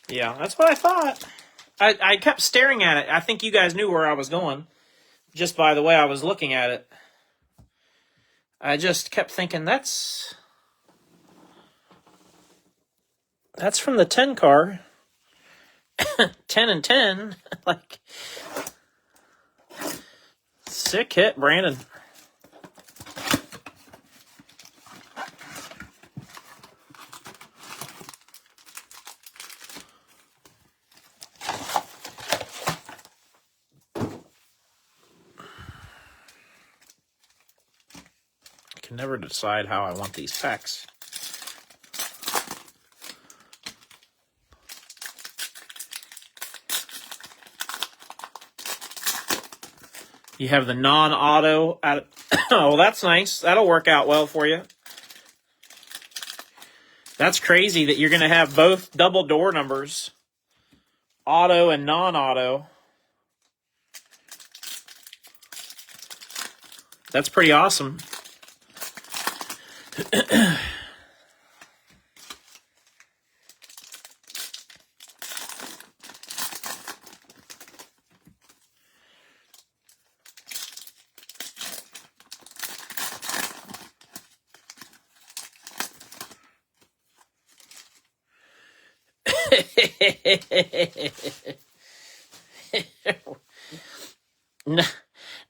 Yeah, that's what I thought. I kept staring at it. I think you guys knew where I was going just by the way I was looking at it. I just kept thinking that's from the 10 car. 10 and 10. Like, sick hit, Brandon. I can never decide how I want these packs. You have the non-auto. Oh, that's nice. That'll work out well for you. That's crazy that you're going to have both double door numbers, auto and non-auto. That's pretty awesome.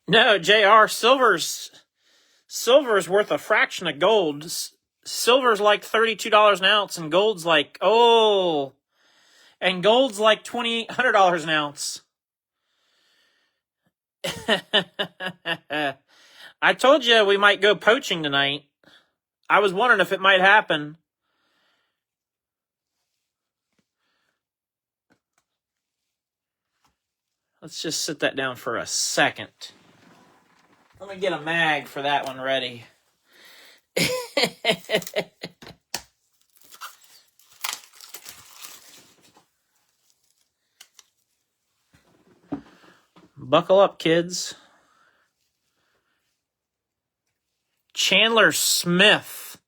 No, JR, silver's worth a fraction of gold. Silver's like $32 an ounce, and gold's like $2,800 an ounce. I told you we might go poaching tonight. I was wondering if it might happen. Let's just sit that down for a second. Let me get a mag for that one ready. Buckle up, kids. Chandler Smith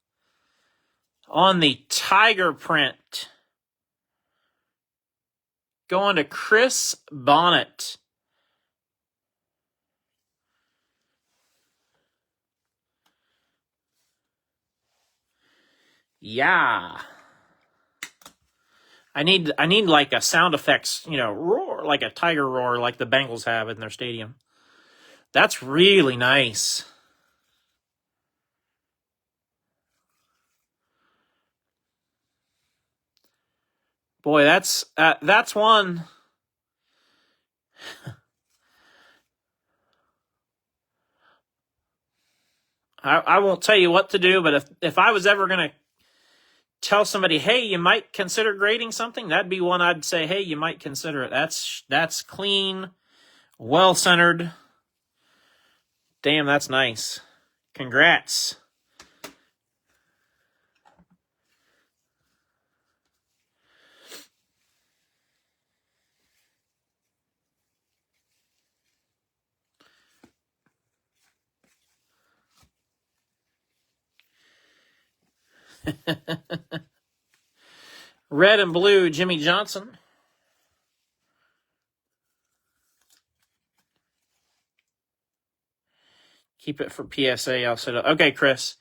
on the Tiger print. Going to Chris Bonnet. Yeah. I need like a sound effects, roar, like a tiger roar like the Bengals have in their stadium. That's really nice. Boy, that's one. I won't tell you what to do, but if I was ever going to tell somebody, hey, you might consider grading something, that'd be one I'd say, hey, you might consider it. That's clean, well-centered. Damn, that's nice. Congrats. Red and blue, Jimmy Johnson. Keep it for PSA. I'll set it. Okay, Chris.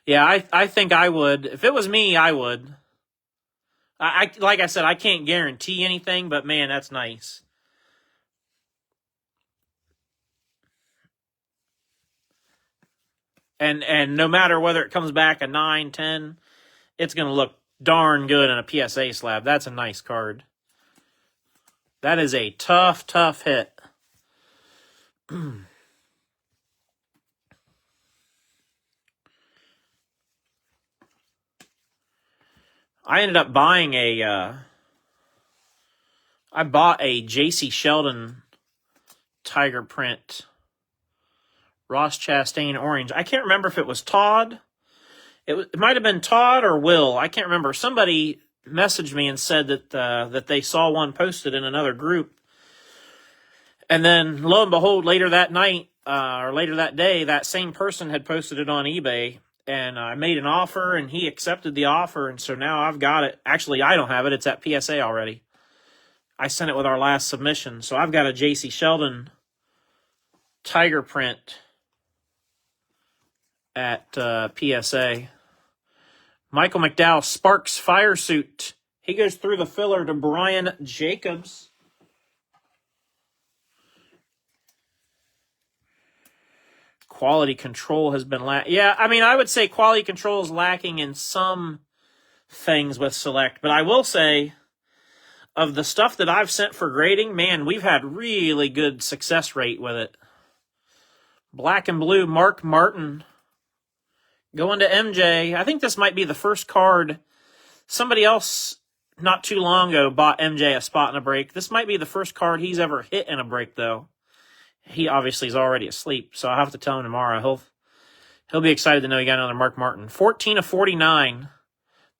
Yeah, I think I would. If it was me, I would. I like I said, I can't guarantee anything, but man, that's nice. And no matter whether it comes back a 9, 10, it's going to look darn good in a PSA slab. That's a nice card. That is a tough hit. I ended up buying I bought a J.C. Sheldon tiger print Ross Chastain orange. I can't remember if it was Todd. It might have been Todd or Will. I can't remember. Somebody messaged me and said that they saw one posted in another group. And then, lo and behold, later that night, or later that day, that same person had posted it on eBay. And I made an offer, and he accepted the offer. And so now I've got it. Actually, I don't have it. It's at PSA already. I sent it with our last submission. So I've got a J.C. Sheldon tiger print at PSA. Michael McDowell Sparks fire suit. He goes through the filler to Brian Jacobs. Quality control has been yeah, I mean, I would say quality control is lacking in some things with Select, but I will say, of the stuff that I've sent for grading, man, we've had really good success rate with it. Black and blue, Mark Martin. Going to MJ. I think this might be the first card. Somebody else not too long ago bought MJ a spot in a break. This might be the first card he's ever hit in a break, though. He obviously is already asleep, so I'll have to tell him tomorrow. He'll be excited to know he got another Mark Martin. 14 of 49.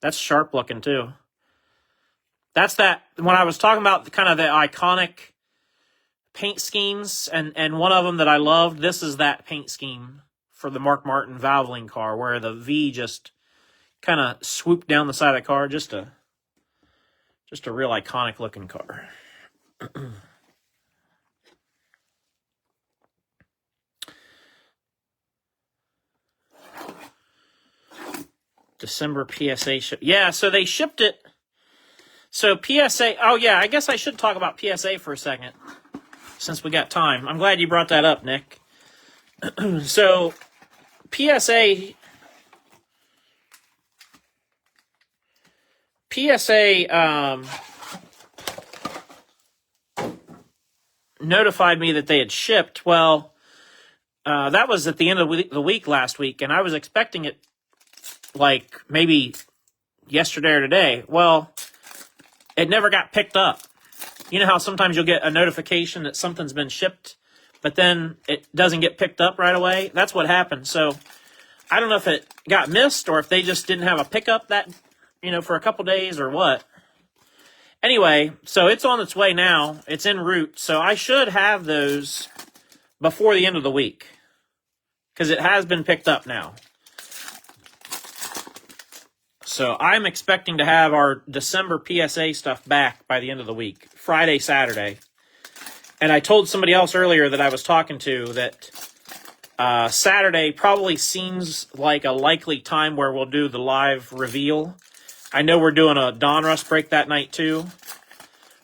That's sharp looking, too. That's that, when I was talking about kind of the iconic paint schemes, and one of them that I loved, this is that paint scheme for the Mark Martin Valvoline car, where the V just kind of swooped down the side of the car. Just a real iconic looking car. December PSA ship. Yeah, so they shipped it. So PSA, oh yeah, I guess I should talk about PSA for a second, since we got time. I'm glad you brought that up, Nick. So PSA notified me that they had shipped. Well, that was at the end of the week last week, and I was expecting it like maybe yesterday or today. Well, it never got picked up. You know how sometimes you'll get a notification that something's been shipped, but then it doesn't get picked up right away? That's what happened. So I don't know if it got missed or if they just didn't have a pickup that, for a couple days or what. Anyway, so it's on its way now. It's en route. So I should have those before the end of the week, because it has been picked up now. So I'm expecting to have our December PSA stuff back by the end of the week, Friday, Saturday. And I told somebody else earlier that I was talking to that Saturday probably seems like a likely time where we'll do the live reveal. I know we're doing a Donruss break that night too.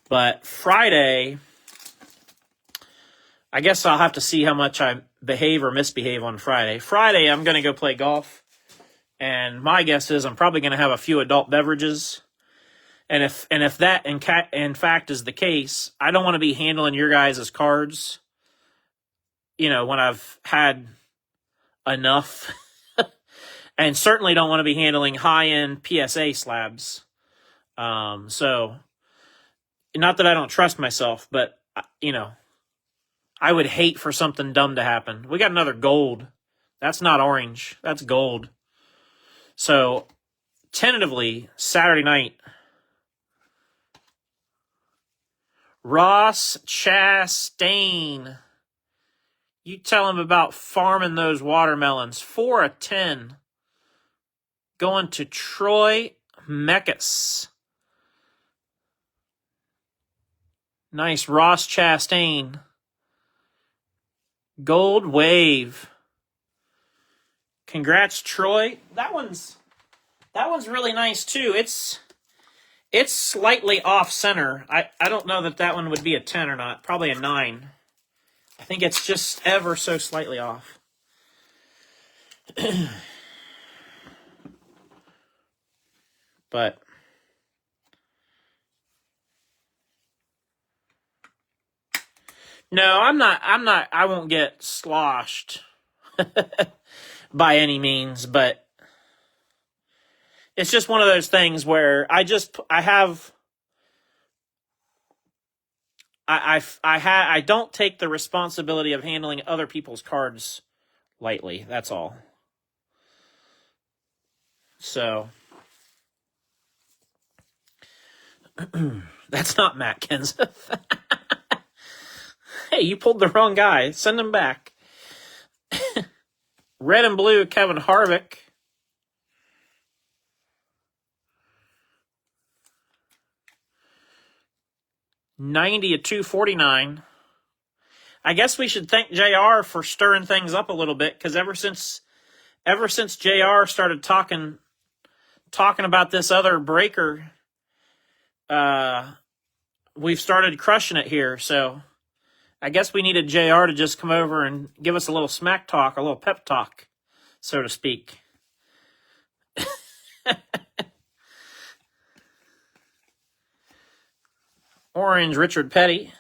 But Friday, I guess I'll have to see how much I behave or misbehave on Friday. Friday, I'm going to go play golf. And my guess is I'm probably going to have a few adult beverages. And if that in fact is the case, I don't want to be handling your guys' cards, when I've had enough. And certainly don't want to be handling high-end PSA slabs. So, not that I don't trust myself, but, I would hate for something dumb to happen. We got another gold. That's not orange. That's gold. So, tentatively, Saturday night, Ross Chastain. You tell him about farming those watermelons. 4 of 10. Going to Troy Meckus. Nice Ross Chastain. Gold Wave. Congrats, Troy. That one's really nice too. It's slightly off center. I don't know that one would be a 10 or not. Probably a 9. I think it's just ever so slightly off. But no, I'm not I won't get sloshed by any means, but it's just one of those things where I don't take the responsibility of handling other people's cards lightly. That's all. So that's not Matt Kenseth. Hey, you pulled the wrong guy. Send him back. Red and blue, Kevin Harvick. $90 at $249. I guess we should thank JR for stirring things up a little bit, because ever since JR started talking about this other breaker, we've started crushing it here. So I guess we needed JR to just come over and give us a little smack talk, a little pep talk, so to speak. Orange, Richard Petty.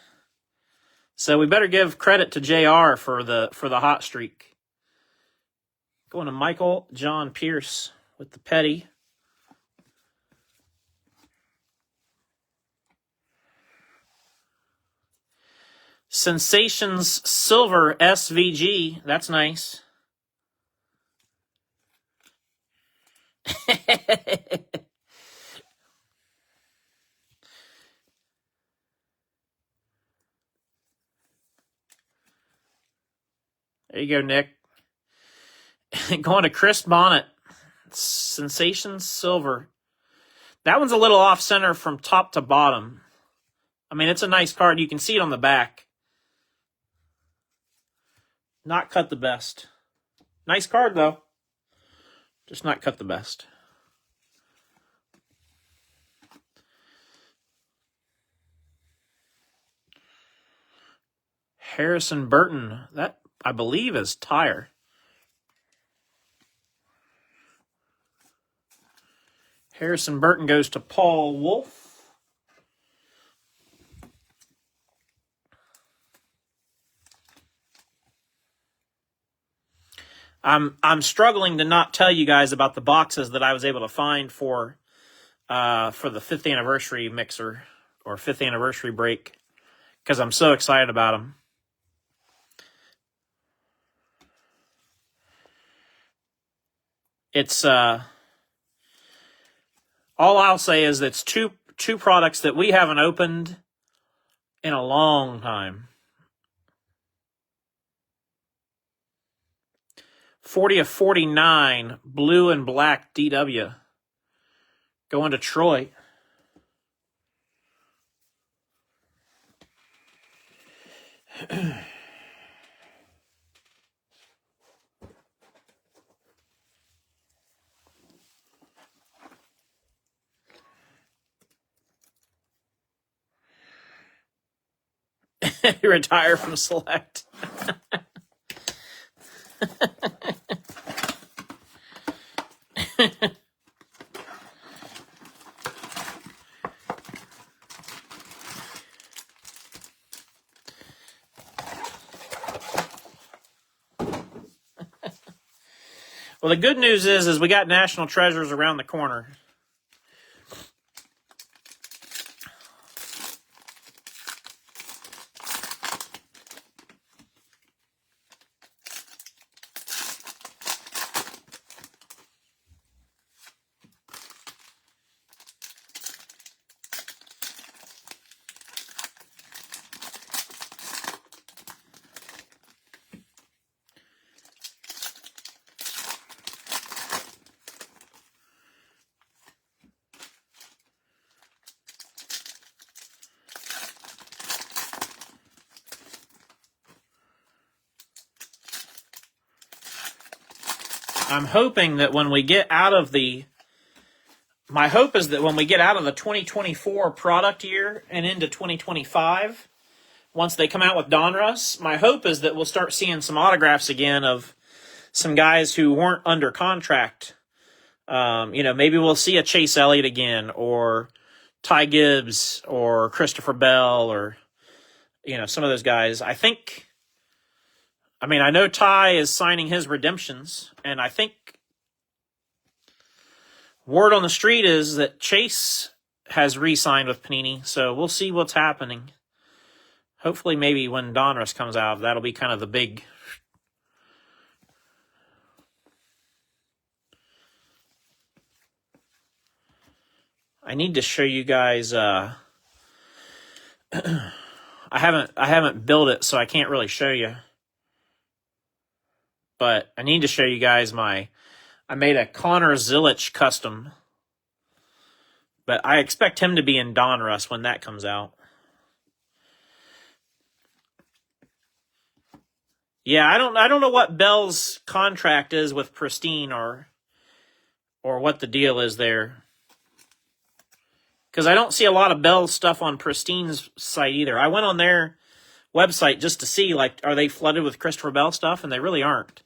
So we better give credit to JR for the hot streak. Going to Michael John Pierce with the Petty. Sensations Silver SVG. That's nice. There you go, Nick. Going to Chris Bonnet. Sensations Silver. That one's a little off center from top to bottom. I mean, it's a nice card. You can see it on the back. Not cut the best. Nice card, though. Just not cut the best. Harrison Burton. That, I believe, is Tire. Harrison Burton goes to Paul Wolf. I'm struggling to not tell you guys about the boxes that I was able to find for the 5th anniversary mixer or 5th anniversary break, because I'm so excited about them. It's all I'll say is that it's two products that we haven't opened in a long time. 40 of 49, blue and black DW. Going to Troy. Retire from Select. Well, the good news is we got National Treasures around the corner. I'm hoping that when we get out of my hope is that when we get out of the 2024 product year and into 2025, once they come out with Donruss, my hope is that we'll start seeing some autographs again of some guys who weren't under contract. Maybe we'll see a Chase Elliott again, or Ty Gibbs, or Christopher Bell, or, some of those guys. I know Ty is signing his redemptions, and I think word on the street is that Chase has re-signed with Panini, so we'll see what's happening. Hopefully, maybe when Donruss comes out, that'll be kind of the big... I need to show you guys... I haven't built it, so I can't really show you. But I need to show you guys I made a Connor Zilic custom. But I expect him to be in Donruss when that comes out. Yeah, I don't know what Bell's contract is with Pristine or what the deal is there. Because I don't see a lot of Bell's stuff on Pristine's site either. I went on their website just to see, like, are they flooded with Christopher Bell stuff? And they really aren't.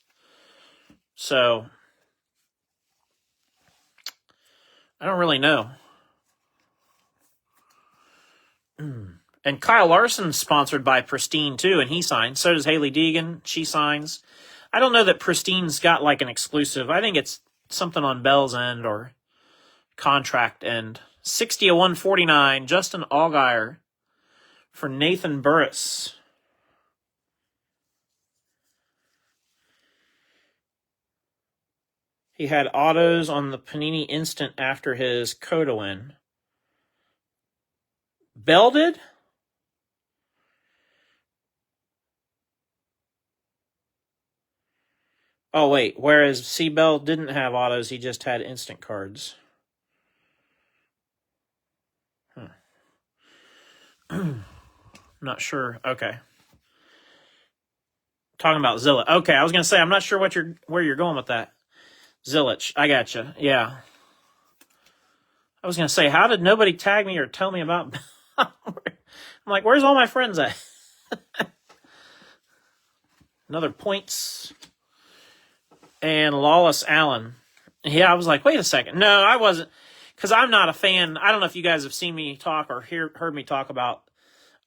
So, I don't really know. And Kyle Larson's sponsored by Pristine, too, and he signs. So does Haley Deegan. She signs. I don't know that Pristine's got, like, an exclusive. I think it's something on Bell's end or contract end. 60/149, Justin Allgaier for Nathan Burris. He had autos on the Panini Instant after his Coda win. Bell did? Oh, wait. Whereas C. Bell didn't have autos, he just had instant cards. Not sure. Okay. Talking about Zilic. Okay, I was going to say, I'm not sure where you're going with that. Zilic. I gotcha. Yeah. I was going to say, how did nobody tag me or tell me about... I'm like, where's all my friends at? Another points. And Lawless Allen. Yeah, I was like, wait a second. No, I wasn't. Because I'm not a fan. I don't know if you guys have seen me talk or heard me talk about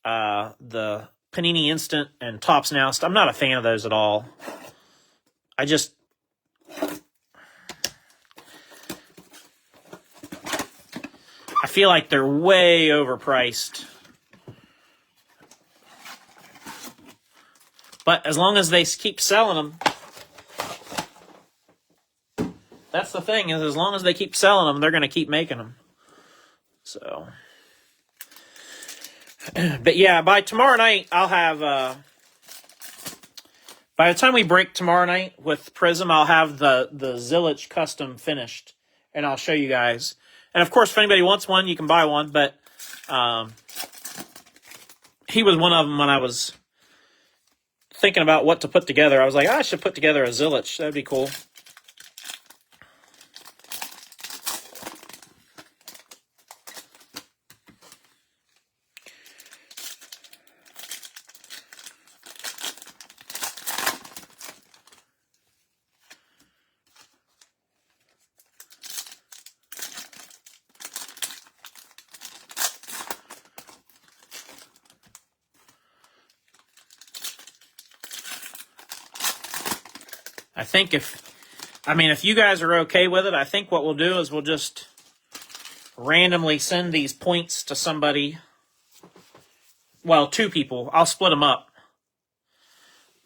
the Panini Instant and Topps Now. I'm not a fan of those at all. I feel like they're way overpriced. But as long as they keep selling them, that's the thing, is as long as they keep selling them, they're going to keep making them. So, but yeah, by tomorrow night, I'll have, by the time we break tomorrow night with Prism, I'll have the Zilic custom finished, and I'll show you guys. And of course, if anybody wants one, you can buy one, but he was one of them when I was thinking about what to put together. I was like, I should put together a Zilic. That'd be cool. I think if you guys are okay with it, I think what we'll do is we'll just randomly send these points to somebody. Well, 2 people. I'll split them up.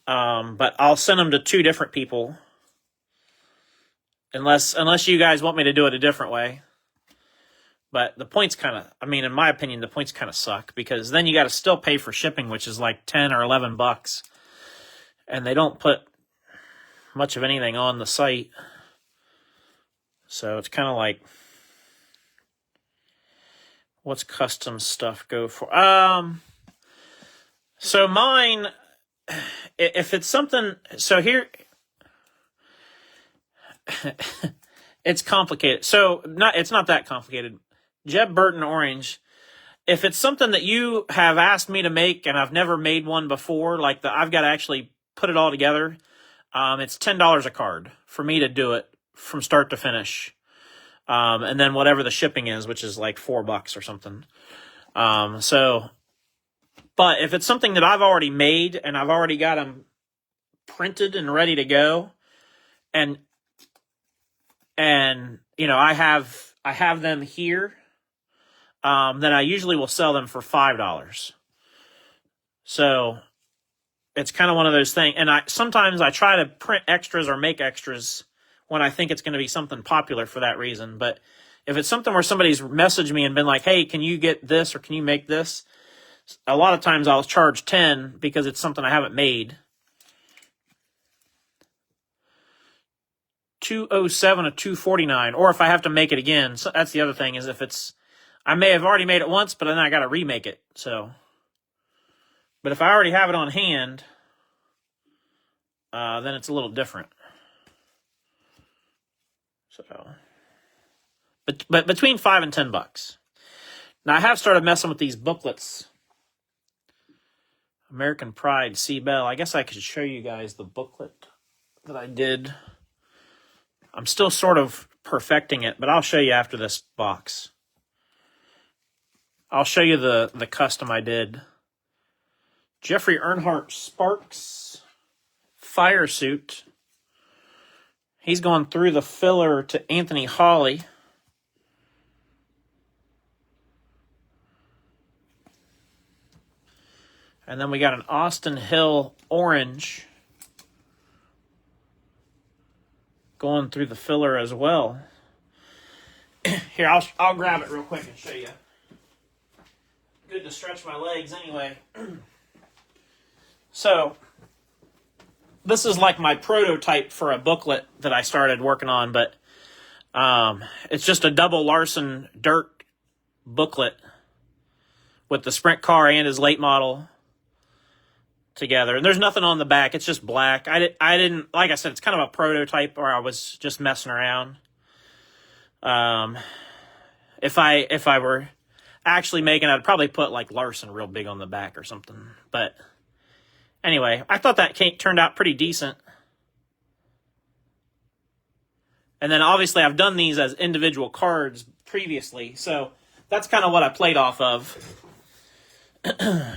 But I'll send them to 2 different people. Unless you guys want me to do it a different way. But the points kind of, in my opinion, the points kind of suck. Because then you got to still pay for shipping, which is like 10 or 11 bucks. And they don't put much of anything on the site. So it's kind of like, what's custom stuff go for? So mine, if it's something, so here, it's complicated. So it's not that complicated. Jeb Burton Orange. If it's something that you have asked me to make and I've never made one before, like I've got to actually put it all together, it's $10 a card for me to do it from start to finish. And then whatever the shipping is, which is like $4 or something. But if it's something that I've already made and I've already got them printed and ready to go, and I have them here. Then I usually will sell them for $5. So it's kind of one of those things. And sometimes I try to print extras or make extras when I think it's going to be something popular for that reason. But if it's something where somebody's messaged me and been like, hey, can you get this or can you make this? A lot of times I'll charge 10 because it's something I haven't made. 207 to 249, or if I have to make it again. So that's the other thing, is if it's, I may have already made it once, but then I got to remake it. So, but if I already have it on hand, then it's a little different. So, but between $5 and $10. Now I have started messing with these booklets. American Pride, C. Bell. I guess I could show you guys the booklet that I did. I'm still sort of perfecting it, but I'll show you after this box. I'll show you the custom I did. Jeffrey Earnhardt Sparks fire suit. He's going through the filler to Anthony Hawley. And then we got an Austin Hill orange going through the filler as well. Here, I'll grab it real quick and show you. Good to stretch my legs anyway. So, this is like my prototype for a booklet that I started working on, but it's just a double Larson dirt booklet with the sprint car and his late model together. And there's nothing on the back. It's just black. I didn't, like I said, it's kind of a prototype, or I was just messing around. If I were actually making, I'd probably put like Larson real big on the back or something. But anyway, I thought that cake turned out pretty decent. And then obviously I've done these as individual cards previously, so that's kind of what I played off of.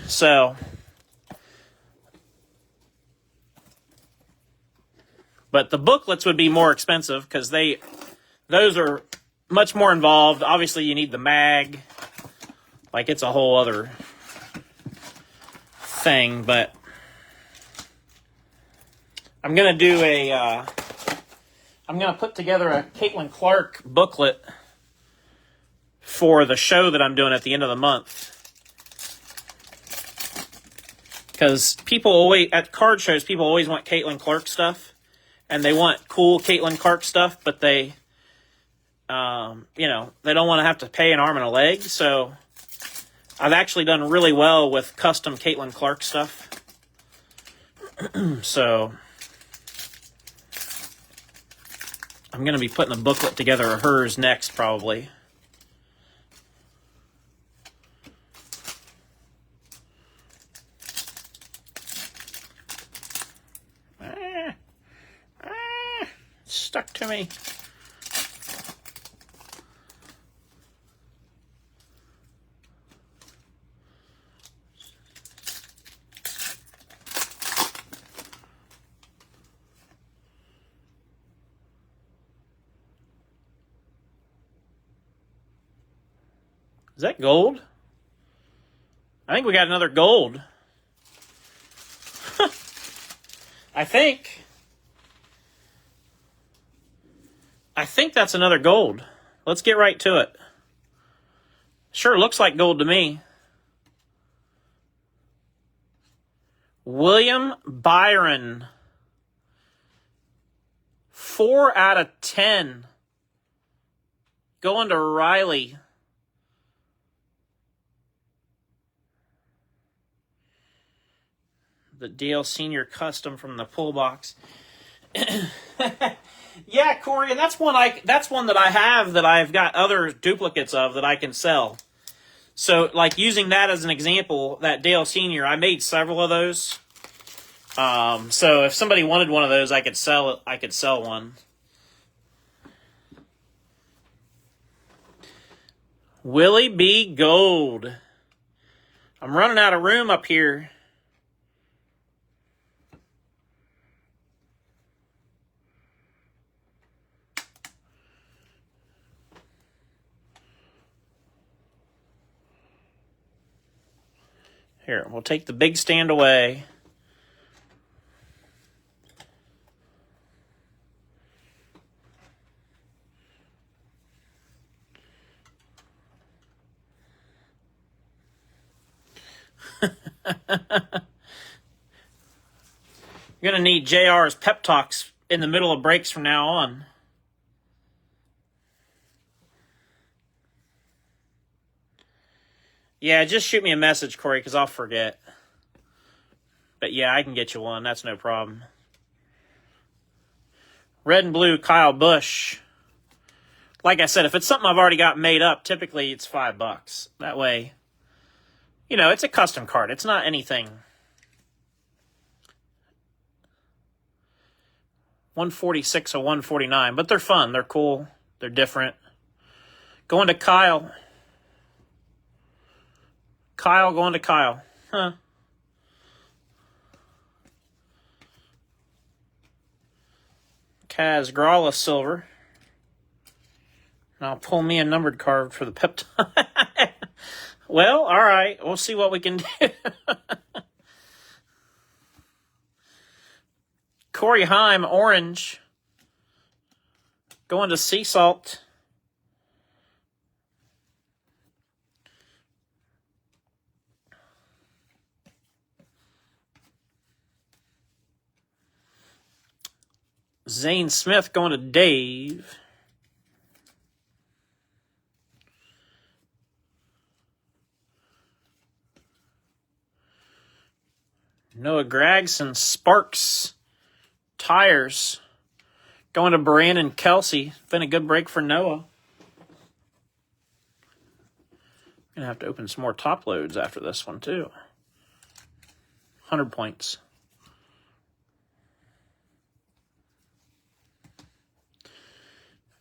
So, but the booklets would be more expensive because those are much more involved. Obviously, you need the mag. Like, it's a whole other thing, but I'm going to do I'm going to put together a Caitlin Clark booklet for the show that I'm doing at the end of the month. Because people always, at card shows, people always want Caitlin Clark stuff. And they want cool Caitlin Clark stuff, but they, they don't want to have to pay an arm and a leg. So I've actually done really well with custom Caitlin Clark stuff. So I'm going to be putting a booklet together of hers next, probably. Stuck to me. Is that gold? I think we got another gold. I think that's another gold. Let's get right to it. Sure looks like gold to me. William Byron. 4 out of 10. Going to Riley. The Dale Senior Custom from the pull box. Yeah, Corey, and that's one that I have that I've got other duplicates of that I can sell. So, like, using that as an example, that Dale Senior, I made several of those. So if somebody wanted one of those, I could sell it. I could sell one. Willie B. Gold. I'm running out of room up here. Here, we'll take the big stand away. You're going to need JR's pep talks in the middle of breaks from now on. Yeah, just shoot me a message, Corey, because I'll forget. But yeah, I can get you one. That's no problem. Red and blue, Kyle Busch. Like I said, if it's something I've already got made up, typically it's $5. That way, you know, it's a custom card. It's not anything. 146 or 149, but they're fun. They're cool. They're different. Going to Kyle. Kyle going to Kyle. Huh. Kaz Gralla silver. Now pull me a numbered card for the pep talk. Well, all right. We'll see what we can do. Corey Heim, orange. Going to Sea Salt. Zane Smith going to Dave. Noah Gragson, Sparks. Tires. Going to Brandon Kelsey. Been a good break for Noah. Gonna have to open some more top loads after this one too. 100 points.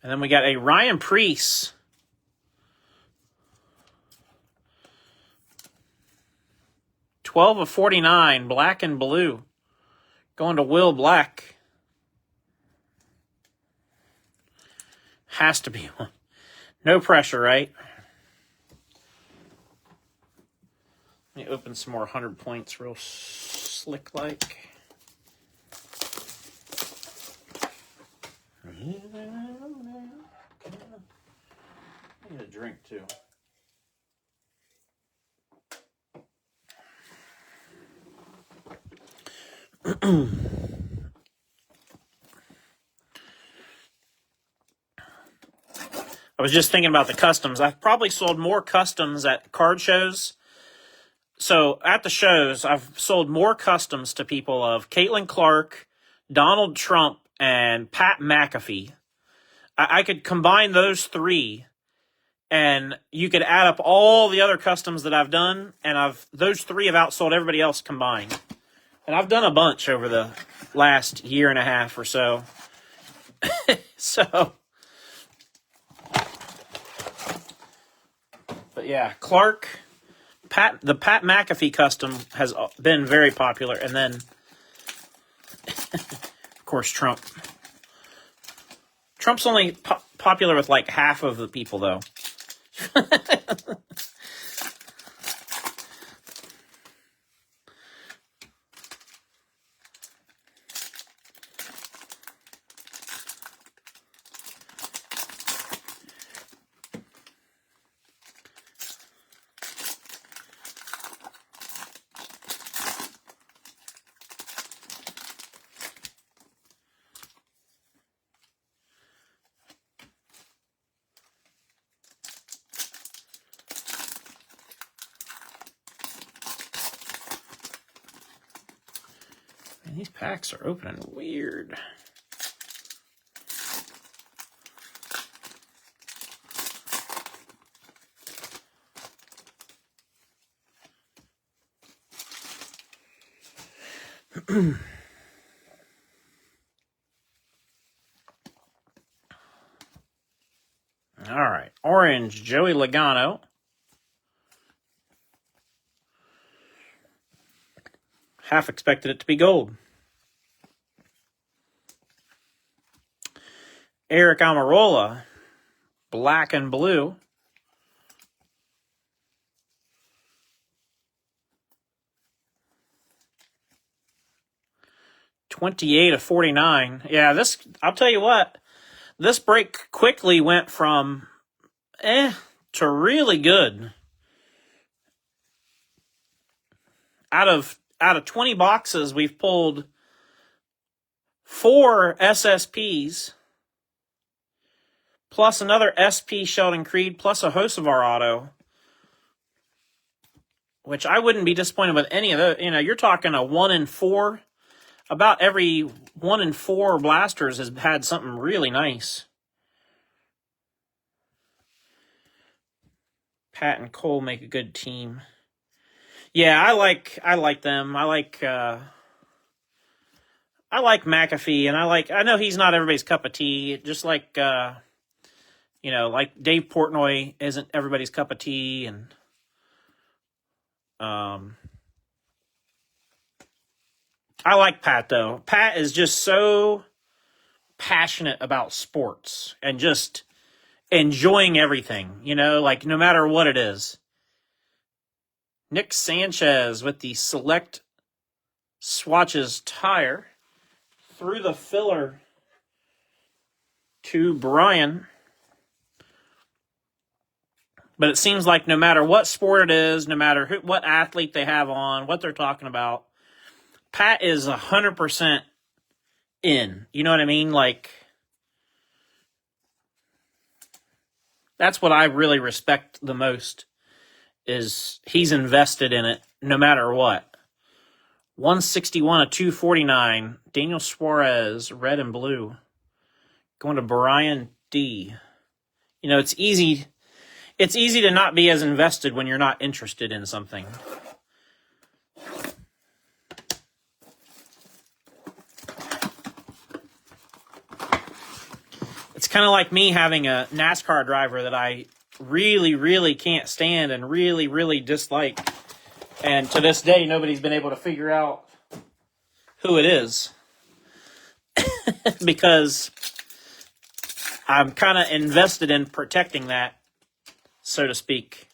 And then we got a Ryan Preece. $12/49, black and blue. Going to Will Black. Has to be one. No pressure, right? Let me open some more 100 points real slick like. I need a drink too. I was just thinking about the customs. I've probably sold more customs at card shows. So at the shows, I've sold more customs to people of Caitlin Clark, Donald Trump, and Pat McAfee. I could combine those three, and you could add up all the other customs that I've done, and those three have outsold everybody else combined. And I've done a bunch over the last year and a half or so. But yeah, Clark, the Pat McAfee custom has been very popular. And then, of course, Trump. Trump's only popular with like half of the people, though. Man, these packs are opening weird. All right. Orange, Joey Logano. Half expected it to be gold. Eric Almirola, black and blue. 28/49. Yeah, I'll tell you what, this break quickly went from to really good. Out of 20 boxes, we've pulled 4 SSPs, plus another SP Sheldon Creed, plus a Hocevar auto, which I wouldn't be disappointed with any of those. You know, you're talking a 1 in 4. About every 1 in 4 blasters has had something really nice. Pat and Cole make a good team. Yeah, I like them. I like McAfee, and I know he's not everybody's cup of tea, just like like Dave Portnoy isn't everybody's cup of tea, and I like Pat, though. Pat is just so passionate about sports and just enjoying everything, like no matter what it is. Nick Sanchez with the Select Swatches tire through the filler to Brian. But it seems like no matter what sport it is, no matter what athlete they have on, what they're talking about, Pat is 100% in. You know what I mean? Like, that's what I really respect the most, is he's invested in it no matter what. 161/249, Daniel Suarez, red and blue. Going to Brian D. It's easy to not be as invested when you're not interested in something. It's kind of like me having a NASCAR driver that I really, really can't stand and really, really dislike. And to this day, nobody's been able to figure out who it is. Because I'm kind of invested in protecting that, so to speak.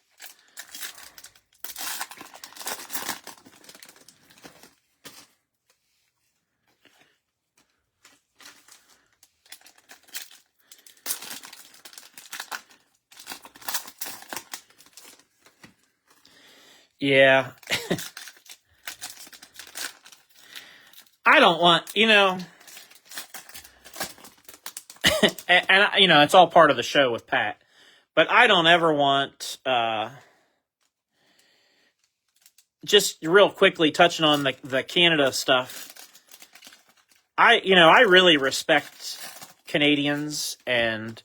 Yeah. I don't want, and it's all part of the show with Pat, but I don't ever want, just real quickly touching on the Canada stuff. I really respect Canadians, and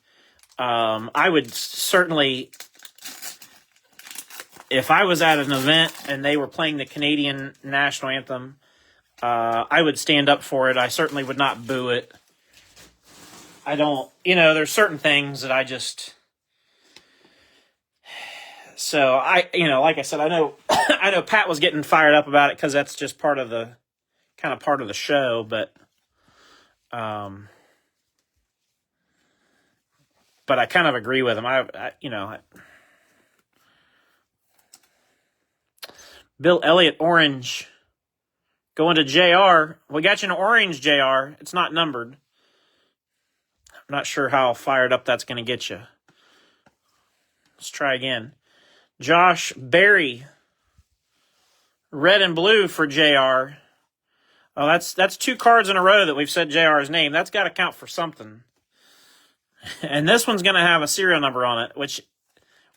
I would certainly, if I was at an event and they were playing the Canadian national anthem, I would stand up for it. I certainly would not boo it. I don't, there's certain things that I just, so like I said, I know Pat was getting fired up about it because that's just part of the show, but I kind of agree with him. Bill Elliott, orange. Going to JR. We got you an orange, JR. It's not numbered. I'm not sure how fired up that's going to get you. Let's try again. Josh Berry. Red and blue for JR. Oh, that's 2 cards in a row that we've said JR's name. That's got to count for something. And this one's going to have a serial number on it, which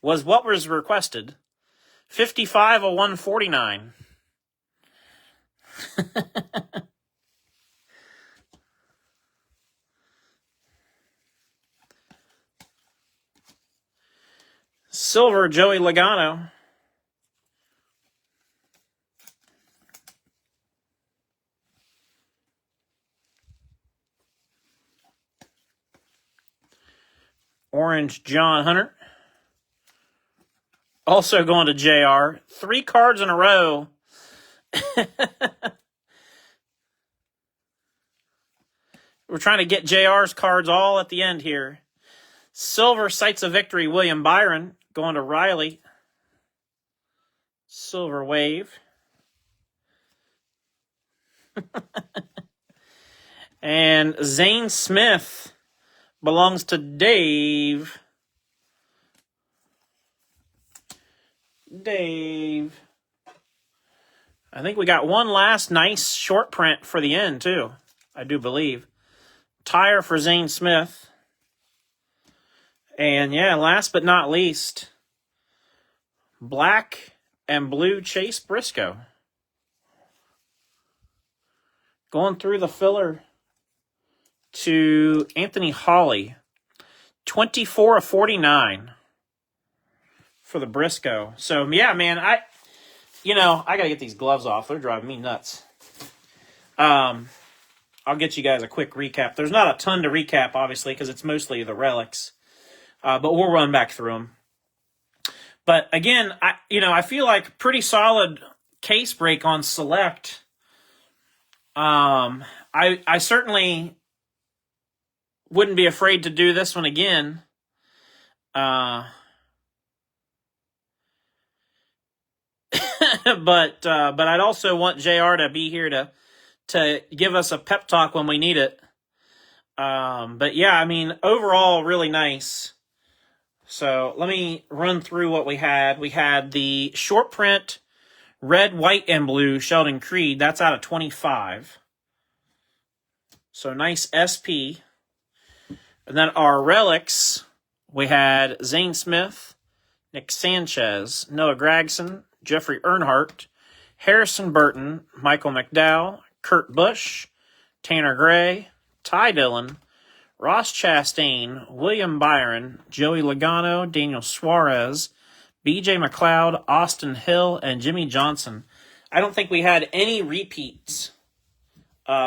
was what was requested. 55/149. Silver, Joey Logano. Orange, John Hunter. Also going to JR. 3 cards in a row. We're trying to get JR's cards all at the end here. Silver, Sights of Victory, William Byron. Going to Riley. Silver Wave. And Zane Smith belongs to Dave. Dave. I think we got one last nice short print for the end, too. I do believe. Tire for Zane Smith. And, yeah, last but not least, black and blue Chase Briscoe. Going through the filler to Anthony Hawley. 24 of 49 for the Briscoe. So, yeah, man, I got to get these gloves off. They're driving me nuts. I'll get you guys a quick recap. There's not a ton to recap, obviously, because it's mostly the relics. But we'll run back through them. But, again, I feel like pretty solid case break on Select. I certainly wouldn't be afraid to do this one again. But I'd also want JR to be here to give us a pep talk when we need it. But yeah, I mean, overall, really nice. So let me run through what we had. We had the short print red, white, and blue Sheldon Creed. That's out of 25. So nice SP. And then our relics, we had Zane Smith, Nick Sanchez, Noah Gragson, Jeffrey Earnhardt, Harrison Burton, Michael McDowell, Kurt Busch, Tanner Gray, Ty Dillon, Ross Chastain, William Byron, Joey Logano, Daniel Suarez, B.J. McLeod, Austin Hill, and Jimmy Johnson. I don't think we had any repeats,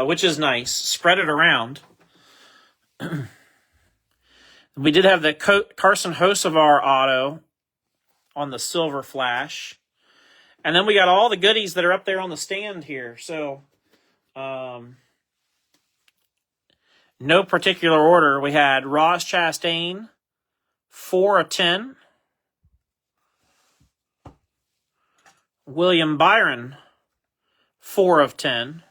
which is nice. Spread it around. We did have the Carson Hocevar auto on the silver flash. And then we got all the goodies that are up there on the stand here. So, no particular order. We had Ross Chastain, 4 of 10. William Byron, 4 of 10.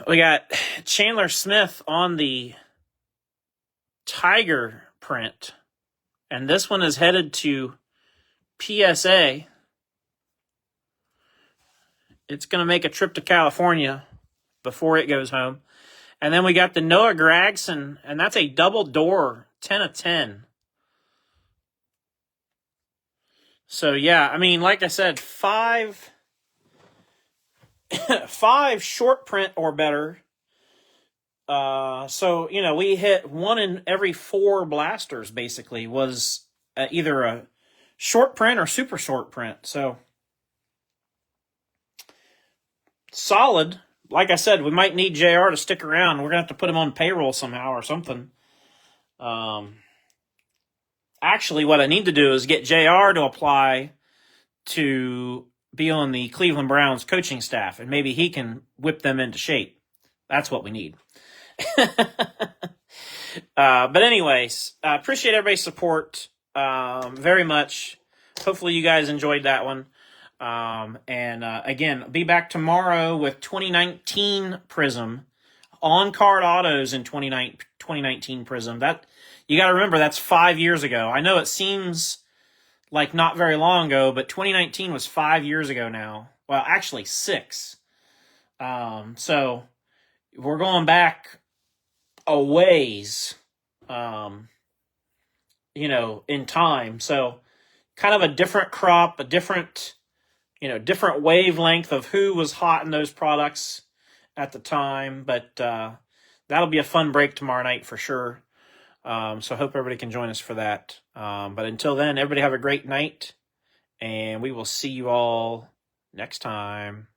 We got Chandler Smith on the Tiger print. And this one is headed to PSA. It's going to make a trip to California before it goes home. And then we got the Noah Gragson, and that's a double door, 10 of 10. So, yeah, I mean, like I said, five short print or better. So, we hit 1 in every 4 blasters, basically, was either a short print or super short print. So, solid. Like I said, we might need JR to stick around. We're going to have to put him on payroll somehow or something. Actually, what I need to do is get JR to apply to be on the Cleveland Browns coaching staff, and maybe he can whip them into shape. That's what we need. But anyways, appreciate everybody's support very much. Hopefully you guys enjoyed that one. Again, be back tomorrow with 2019 Prism, on-card autos in 2019 Prism. That, you got to remember, that's 5 years ago. I know it seems like not very long ago, but 2019 was 5 years ago now. Well, actually 6. So we're going back a ways, in time. So kind of a different crop, a different wavelength of who was hot in those products at the time. But that'll be a fun break tomorrow night for sure. So I hope everybody can join us for that. But until then, everybody have a great night, and we will see you all next time.